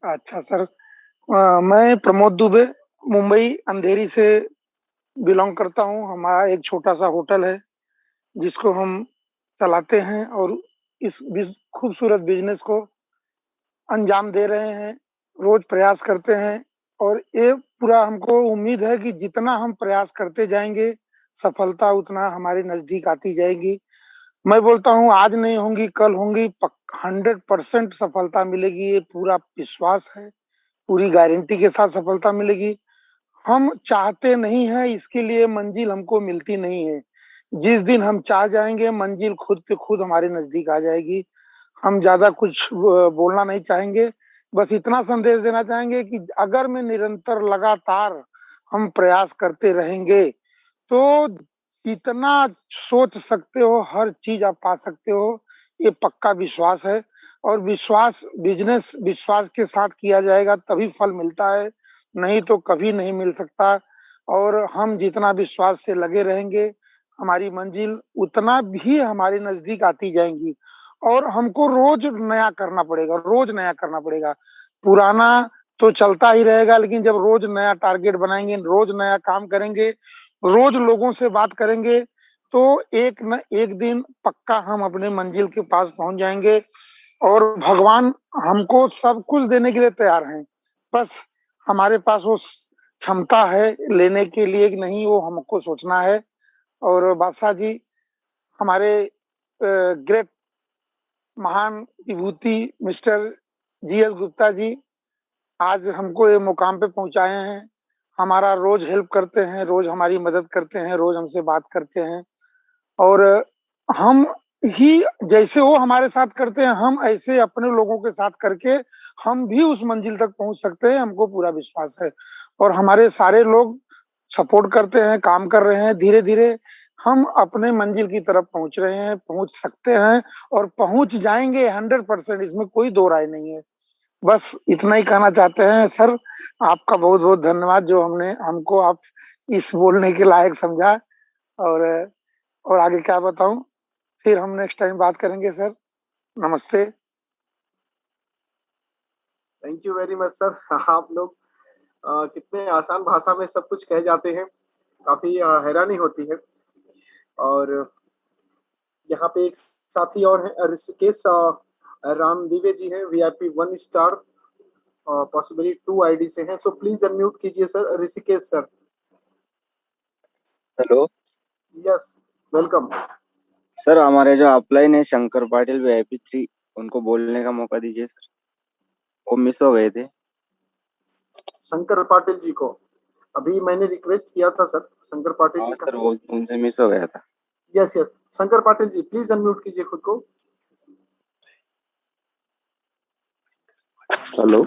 Speaker 9: अच्छा सर, मैं प्रमोद दुबे मुंबई अंधेरी से बिलोंग करता हूं। हमारा एक छोटा सा होटल है जिसको हम चलाते हैं और इस खूबसूरत बिजनेस को अंजाम दे रहे हैं। रोज प्रयास करते हैं और ये पूरा हमको उम्मीद है कि जितना हम प्रयास करते जाएंगे सफलता उतना हमारे नजदीक आती जाएगी। मैं बोलता हूँ आज नहीं होंगी कल होंगी, 100% सफलता मिलेगी, ये पूरा विश्वास है। पूरी गारंटी के साथ सफलता मिलेगी। हम चाहते नहीं हैं, इसके लिए मंजिल हमको मिलती नहीं है। जिस दिन हम चाह जाएंगे मंजिल खुद पे खुद हमारे नजदीक आ जाएगी। हम ज्यादा कुछ बोलना नहीं चाहेंगे, बस इतना संदेश देना चाहेंगे कि अगर मैं निरंतर लगातार हम प्रयास करते रहेंगे तो इतना सोच सकते हो, हर चीज आप पा सकते हो। ये पक्का विश्वास है। और विश्वास बिजनेस विश्वास के साथ किया जाएगा तभी फल मिलता है, नहीं तो कभी नहीं मिल सकता। और हम जितना विश्वास से लगे रहेंगे, हमारी मंजिल उतना भी हमारे नजदीक आती जाएंगी। और हमको रोज नया करना पड़ेगा, रोज नया करना पड़ेगा। पुराना तो चलता ही रहेगा, लेकिन जब रोज नया टारगेट बनाएंगे, रोज नया काम करेंगे, रोज लोगों से बात करेंगे, तो एक न एक दिन पक्का हम अपने मंजिल के पास पहुंच जाएंगे। और भगवान हमको सब कुछ देने के लिए तैयार हैं, बस हमारे पास वो क्षमता है लेने के लिए कि नहीं, वो हमको सोचना है। और बादशाह जी, हमारे ग्रेट महान विभूति मिस्टर जीएस गुप्ता जी आज हमको ये मुकाम पे पहुंचाए हैं। हमारा रोज हेल्प करते हैं, रोज हमारी मदद करते हैं, रोज हमसे बात करते हैं। और हम ही जैसे वो हमारे साथ करते हैं, हम ऐसे अपने लोगों के साथ करके हम भी उस मंजिल तक पहुंच सकते हैं, हमको पूरा विश्वास है। और हमारे सारे लोग सपोर्ट करते हैं, काम कर रहे हैं। धीरे धीरे हम अपने मंजिल की तरफ पहुंच रहे हैं, पहुंच सकते हैं और पहुंच जाएंगे 100%, इसमें कोई दो राय नहीं है। बस इतना ही कहना चाहते हैं सर। आपका बहुत बहुत धन्यवाद जो हमको आप इस बोलने के लायक समझा। और आगे क्या बताऊं, फिर हम नेक्स्ट टाइम बात करेंगे सर। नमस्ते।
Speaker 1: Thank you very much sir. आप लोग कितने आसान भाषा में सब कुछ कह जाते हैं, काफी हैरानी होती है। और यहाँ पे एक साथी और है, ऋषिकेश रामदिवे जी है, VIP 1 स्टार, पॉसिबली 2 ID से हैं। सो प्लीज अनम्यूट कीजिए sir, Rishikesh sir.
Speaker 10: Hello,
Speaker 1: yes, welcome
Speaker 10: sir. हमारे जो अपलाइन है शंकर पाटिल VIP 3, उनको बोलने का मौका दीजिए सर, वो मिस हो गए थे।
Speaker 1: शंकर पाटिल जी को अभी मैंने रिक्वेस्ट किया था सर। शंकर पाटिल जी
Speaker 10: सर, वो उनसे मिस हो गया था।
Speaker 1: Yes yes, Shankar Patil ji please unmute कीजिए खुद को।
Speaker 11: Hello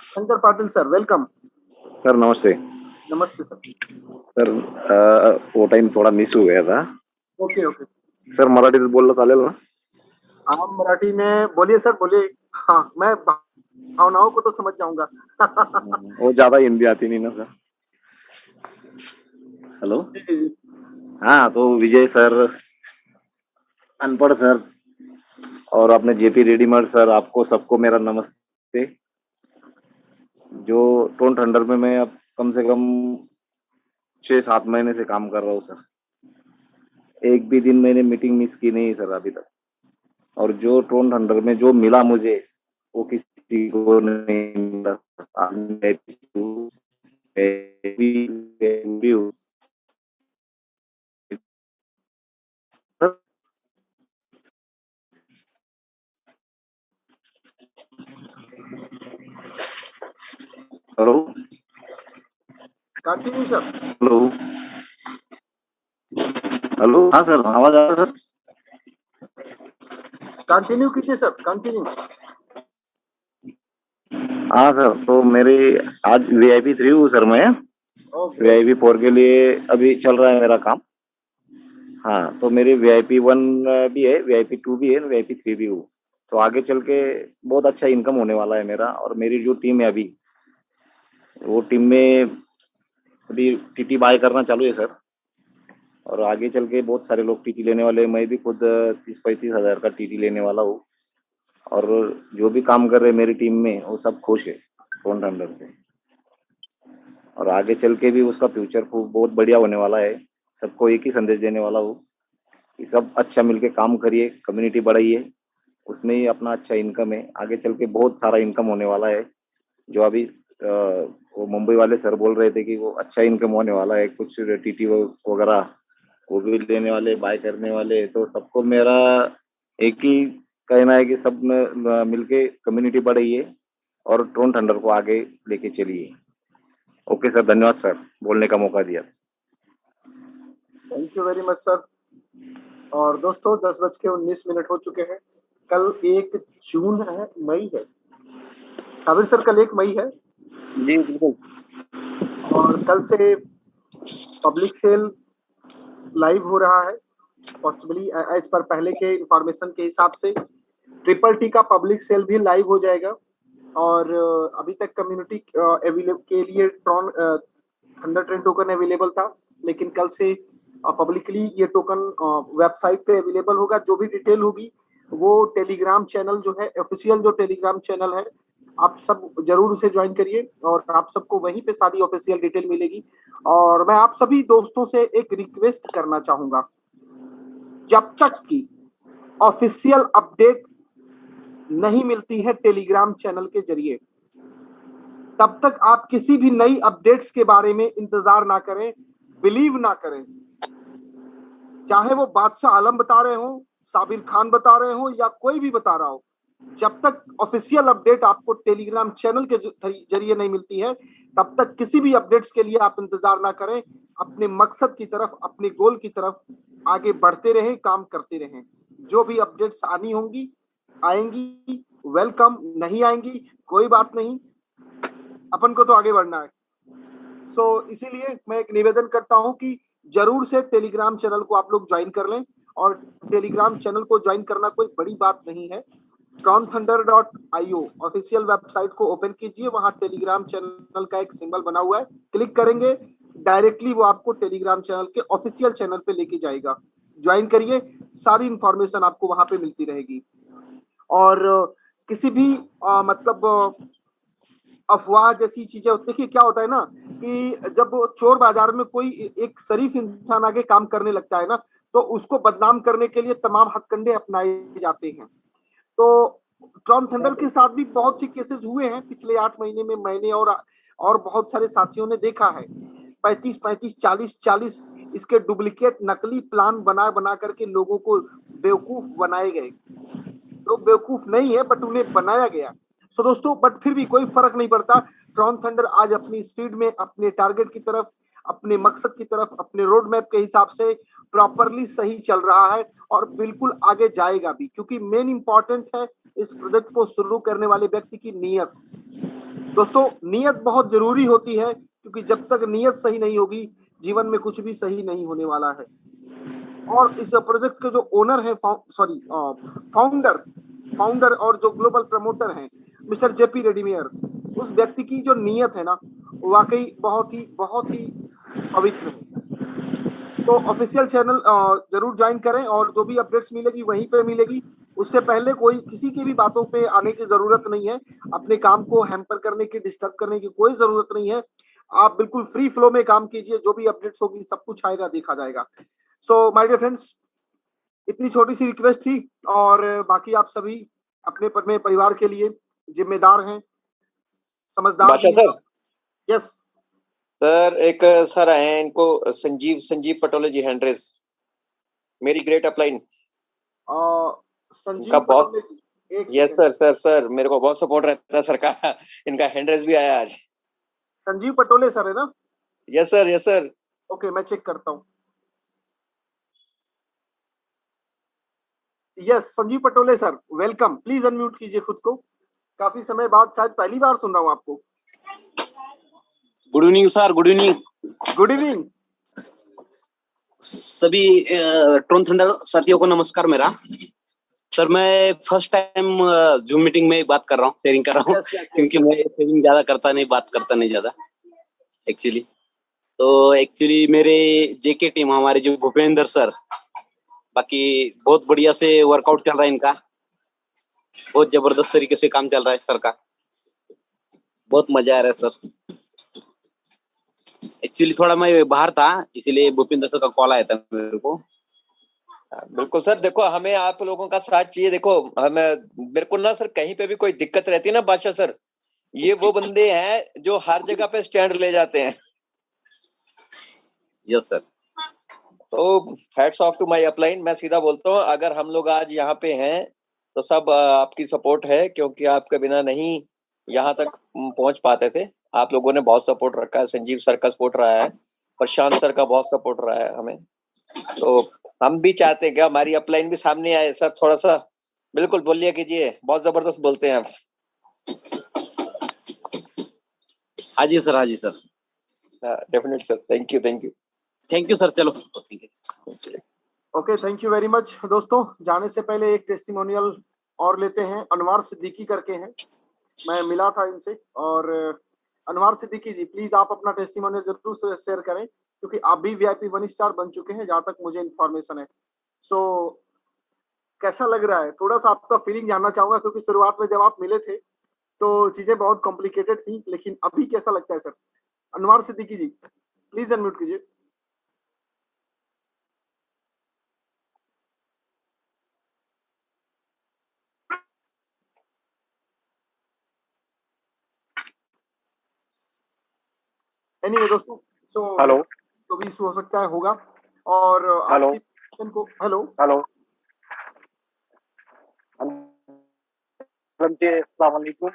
Speaker 1: Shankar Patil sir, welcome
Speaker 11: sir. नमस्ते
Speaker 1: नमस्ते सर।
Speaker 11: सर, वो टाइम थोड़ा मिस हो गया था।
Speaker 1: ओके ओके
Speaker 11: सर, मराठीत बोललं चालेल ना?
Speaker 1: आप मराठी में बोलिए सर, बोलिए। हाँ, मैं भावनाओं को तो समझ जाऊंगा।
Speaker 11: वो ज्यादा हिंदी आती नहीं ना सर। हेलो,
Speaker 1: जी जी जी।
Speaker 11: हाँ, तो विजय सर, अनपढ़ सर, और अपने JP रेडीमेड सर, आपको सबको मेरा नमस्ते। जो टोन थंडर में मैं अब कम से कम 6-7 महीने से काम कर रहा हूँ सर। एक भी दिन मैंने मीटिंग मिस की नहीं सर अभी तक। और जो टोन थंडर में जो मिला मुझे, वो किसी को नहीं मिला। आज मैं भी हूँ। Hello
Speaker 1: continue sir.
Speaker 11: Hello hello, हाँ सर, आवाज आ रहा है सर?
Speaker 1: कंटिन्यू कीजिए सर, कंटिन्यू।
Speaker 11: हाँ सर, तो मेरे आज VIP 3 हूँ सर मैं। VIP 4 के लिए अभी चल रहा है मेरा काम। हाँ, तो मेरी VIP 1 भी है, VIP 2 भी है, VIP 3 भी हूँ। तो आगे चल के बहुत अच्छा इनकम होने वाला है मेरा। और मेरी जो टीम है अभी, वो टीम में अभी TT बाय करना चालू है सर। और आगे चल के बहुत सारे लोग TT लेने वाले हैं। मैं भी खुद 30-35 हज़ार का TT लेने वाला हूँ। और जो भी काम कर रहे हैं मेरी टीम में, वो सब खुश है टोन थंडर से। और आगे चल के भी उसका फ्यूचर बहुत बढ़िया होने वाला है। सबको एक ही संदेश देने वाला हूँ कि सब अच्छा मिलके काम करिए, कम्युनिटी बढ़ाइए, उसमें ही अपना अच्छा इनकम है। आगे चल के बहुत सारा इनकम होने वाला है। जो अभी वो मुंबई वाले सर बोल रहे थे कि वो अच्छा इनकम होने वाला है, कुछ TT वगैरह वो भी लेने वाले, बाय करने वाले। तो सबको मेरा एक ही कहना है कि सब में मिलके कम्युनिटी बढ़ाइए और टोन थंडर को आगे लेके चलिए। ओके सर, धन्यवाद सर, बोलने का मौका दिया।
Speaker 1: Thank you very much sir. और दोस्तों, 10:19 हो चुके हैं। कल 1 जून है, मई है। साबिर सर, कल 1 मई है
Speaker 10: जी बिल्कुल।
Speaker 1: और कल से पब्लिक सेल लाइव हो रहा है। पॉसिबली एज पर पहले के इंफॉर्मेशन के हिसाब से ट्रिपल का पब्लिक सेल भी लाइव हो जाएगा। और अभी तक कम्युनिटी अवेलेबल के लिए Tron thunder train token available था, लेकिन कल से पब्लिकली ये टोकन वेबसाइट पे अवेलेबल होगा। जो भी डिटेल होगी वो टेलीग्राम चैनल जो है, ऑफिशियल जो टेलीग्राम चैनल है, आप सब जरूर उसे ज्वाइन करिए और आप सबको वहीं पे सारी ऑफिशियल डिटेल मिलेगी। और मैं आप सभी दोस्तों से एक रिक्वेस्ट करना चाहूंगा, जब तक की ऑफिशियल अपडेट नहीं मिलती है टेलीग्राम चैनल के जरिए, तब तक आप किसी भी नई अपडेट्स के बारे में इंतजार ना करें, बिलीव ना करें। चाहे वो बादशाह आलम बता रहे हो, साबिर खान बता रहे हो या कोई भी बता रहा हो, जब तक ऑफिशियल अपडेट आपको टेलीग्राम चैनल के जरिए नहीं मिलती है, तब तक किसी भी अपडेट्स के लिए आप इंतजार ना करें। अपने मकसद की तरफ, अपने गोल की तरफ आगे बढ़ते रहें, काम करते रहें। जो भी अपडेट्स आनी होंगी आएंगी, वेलकम, नहीं आएंगी कोई बात नहीं, अपन को तो आगे बढ़ना है। इसीलिए मैं एक निवेदन करता हूं कि जरूर से टेलीग्राम चैनल को आप लोग ज्वाइन कर लें। और टेलीग्राम चैनल को ज्वाइन करना कोई बड़ी बात नहीं है। tronthunder.io ऑफिशियल वेबसाइट को ओपन कीजिए, वहां टेलीग्राम चैनल का एक सिंबल बना हुआ है, क्लिक करेंगे डायरेक्टली वो आपको टेलीग्राम चैनल के ऑफिशियल चैनल पे लेके जाएगा। ज्वाइन करिए, सारी इंफॉर्मेशन आपको वहां पे मिलती रहेगी। और किसी भी मतलब अफवाह जैसी चीजें, देखिए क्या होता है ना कि जब चोर बाजार में कोई एक शरीफ इंसान आगे काम करने लगता है ना, तो उसको बदनाम करने के लिए तमाम हथकंडे अपनाए जाते हैं। तो ट्रॉन थंडर के साथ भी बहुत से केसेस हुए हैं पिछले 8 महीने में। मैंने और बहुत सारे साथियों ने देखा है 35-35, 40-40 इसके डुप्लीकेट नकली प्लान बना करके लोगों को बेवकूफ बनाए गए। लोग बेवकूफ नहीं है, बट उन्हें बनाया गया। सो दोस्तों, बट फिर भी कोई फर्क नहीं पड़ता। ट्रॉन थंडर आज अपनी स्पीड में, अपने टारगेट की तरफ, अपने मकसद की तरफ, अपने रोड मैप के हिसाब से प्रॉपरली सही चल रहा है और बिल्कुल आगे जाएगा भी, क्योंकि मेन इंपॉर्टेंट है इस प्रोजेक्ट को शुरू करने वाले व्यक्ति की नीयत। दोस्तों, नीयत बहुत जरूरी होती है, क्योंकि जब तक नीयत सही नहीं होगी जीवन में कुछ भी सही नहीं होने वाला है। और इस प्रोजेक्ट के जो ओनर है, फाउंडर और जो ग्लोबल प्रमोटर हैं मिस्टर जेपी रेडीमेयर, उस व्यक्ति की जो नीयत है ना, वाकई बहुत ही पवित्र है। तो ऑफिशियल चैनल जरूर ज्वाइन करें और जो भी अपडेट्स मिलेगी वहीं पे मिलेगी। उससे पहले कोई किसी की भी बातों पे आने की जरूरत नहीं है। अपने काम को हैम्पर करने की, डिस्टर्ब करने की कोई जरूरत नहीं है। आप बिल्कुल फ्री फ्लो में काम कीजिए, जो भी अपडेट्स होगी सब कुछ आएगा, देखा जाएगा। सो माय डियर फ्रेंड्स, इतनी छोटी सी रिक्वेस्ट थी और बाकी आप सभी अपने परिवार के लिए जिम्मेदार हैं, समझदार भी हैं। यस
Speaker 2: सर, एक सर हैं, इनको संजीव पटोले जी, हैंड-रेज, मेरी ग्रेट अपलाइन।
Speaker 1: संजीव पटोले जी,
Speaker 2: यस सर, मेरे को बहुत सपोर्ट रहता है सर का। इनका हैंड-रेज भी आया आज।
Speaker 1: संजीव पटोले सर है ना?
Speaker 2: Yes sir.
Speaker 1: ओके, मैं चेक करता हूँ। Yes, Sanjeev Patole sir, welcome. Please unmute कीजिए खुद को। काफी समय बाद, शायद पहली बार सुन रहा हूँ आपको।
Speaker 12: Good evening sir. Good evening.
Speaker 1: Good evening
Speaker 12: सभी ट्रॉन थंडर साथियों को नमस्कार मेरा। सर, मैं फर्स्ट टाइम जूम मीटिंग में बात कर रहा हूँ, शेयरिंग कर रहा हूँ। क्योंकि मैं शेयरिंग ज्यादा करता नहीं, बात करता नहीं ज्यादा एक्चुअली। तो एक्चुअली मेरे जेके टीम, हमारे जो भूपेंद्र सर, बाकी बहुत बढ़िया से वर्कआउट चल रहा है इनका, बहुत जबरदस्त तरीके से काम चल रहा है सर का, बहुत मजा आ रहा है सर। एक्चुअली थोड़ा मैं बाहर था, इसलिए भूपेंद्र सर का कॉल आया था मेरे को।
Speaker 2: बिल्कुल सर, देखो हमें आप लोगों का साथ चाहिए। देखो मेरे को ना सर, कहीं पे भी कोई दिक्कत रहती है ना बादशाह सर, ये वो बंदे हैं जो हर जगह पे स्टैंड ले जाते हैं।
Speaker 12: Yes sir.
Speaker 2: तो hats off to my upline. मैं सीधा बोलता हूँ, अगर हम लोग आज यहाँ पे हैं तो सब आपकी सपोर्ट है, क्योंकि आपके बिना नहीं यहाँ तक पहुंच पाते थे। आप लोगों ने बहुत सपोर्ट रखा है, संजीव सर का सपोर्ट रहा है, प्रशांत सर का बहुत सपोर्ट रहा है हमें। तो हम भी चाहते हैं कि हमारी अपलाइन भी सामने आए। सर थोड़ा सा बिल्कुल बोलिए कीजिए, बहुत जबरदस्त बोलते हैं आप।
Speaker 12: हाँ जी सर, हाँ जी sir,
Speaker 2: definitely sir. Thank you
Speaker 12: sir. चलो
Speaker 1: okay. Okay, thank you very much. दोस्तों, जाने से पहले एक टेस्टिमोनियल और लेते हैं। अनवार सिद्दीकी करके हैं, मैं मिला था इनसे। और अनवार सिद्दीकी जी, प्लीज आप अपना टेस्टिमोनियल जरूर से शेयर करें, क्योंकि आप भी VIP 1 स्टार बन चुके हैं जहां तक मुझे इन्फॉर्मेशन है। सो कैसा लग रहा है, थोड़ा सा आपका फीलिंग जानना चाहूंगा, क्योंकि शुरुआत में जब आप मिले थे तो चीजें बहुत कॉम्प्लिकेटेड थी, लेकिन अभी कैसा लगता है sir? Anwar Siddiqui ji, please unmute कीजिए। एनीवे दोस्तों, सो
Speaker 13: हेलो,
Speaker 1: तो भी इशू हो सकता है, होगा। और आज
Speaker 13: हेलो,
Speaker 1: की session को हेलो
Speaker 13: हेलो जी, अस्सलाम वालेकुम।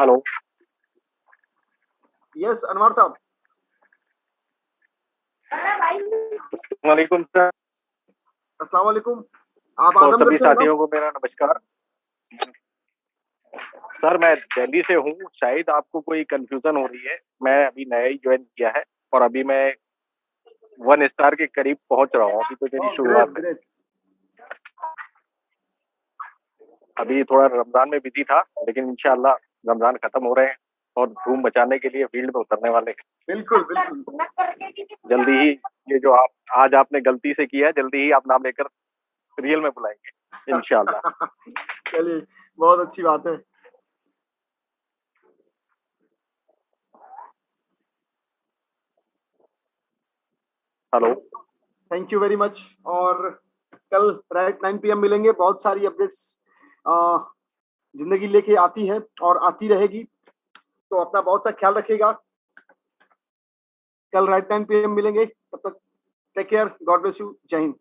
Speaker 13: हेलो,
Speaker 1: यस अनवार साहब,
Speaker 13: वालेकुम सर।
Speaker 1: अस्सलाम वालेकुम। आप
Speaker 13: और
Speaker 1: आदमगढ़
Speaker 13: सभी
Speaker 1: से हैं ना?
Speaker 13: साथियों को मेरा नमस्कार। सर मैं दिल्ली से हूँ, शायद आपको कोई कंफ्यूजन हो रही है। मैं अभी नया ही ज्वाइन किया है और अभी मैं 1 स्टार के करीब पहुंच रहा हूँ। अभी तो मेरी शुरुआत है।
Speaker 1: ग्रेट।
Speaker 13: अभी थोड़ा रमजान में बिजी था, लेकिन इंशाल्लाह रमजान खत्म हो रहे हैं और धूम मचाने के लिए फील्ड में उतरने वाले हैं।
Speaker 1: बिल्कुल बिल्कुल।
Speaker 13: जल्दी ही ये जो आप आज आपने गलती से किया है, जल्दी ही आप नाम लेकर रियल में बुलाएंगे इंशाल्लाह।
Speaker 1: चलिए, बहुत अच्छी बात है।
Speaker 13: Hello,
Speaker 1: thank you very much. और कल राइट 9 PM मिलेंगे। बहुत सारी अपडेट्स जिंदगी लेके आती है और आती रहेगी, तो अपना बहुत सा ख्याल रखिएगा। कल राइट 9 PM मिलेंगे, तब तक take care, god bless you, जय हिंद।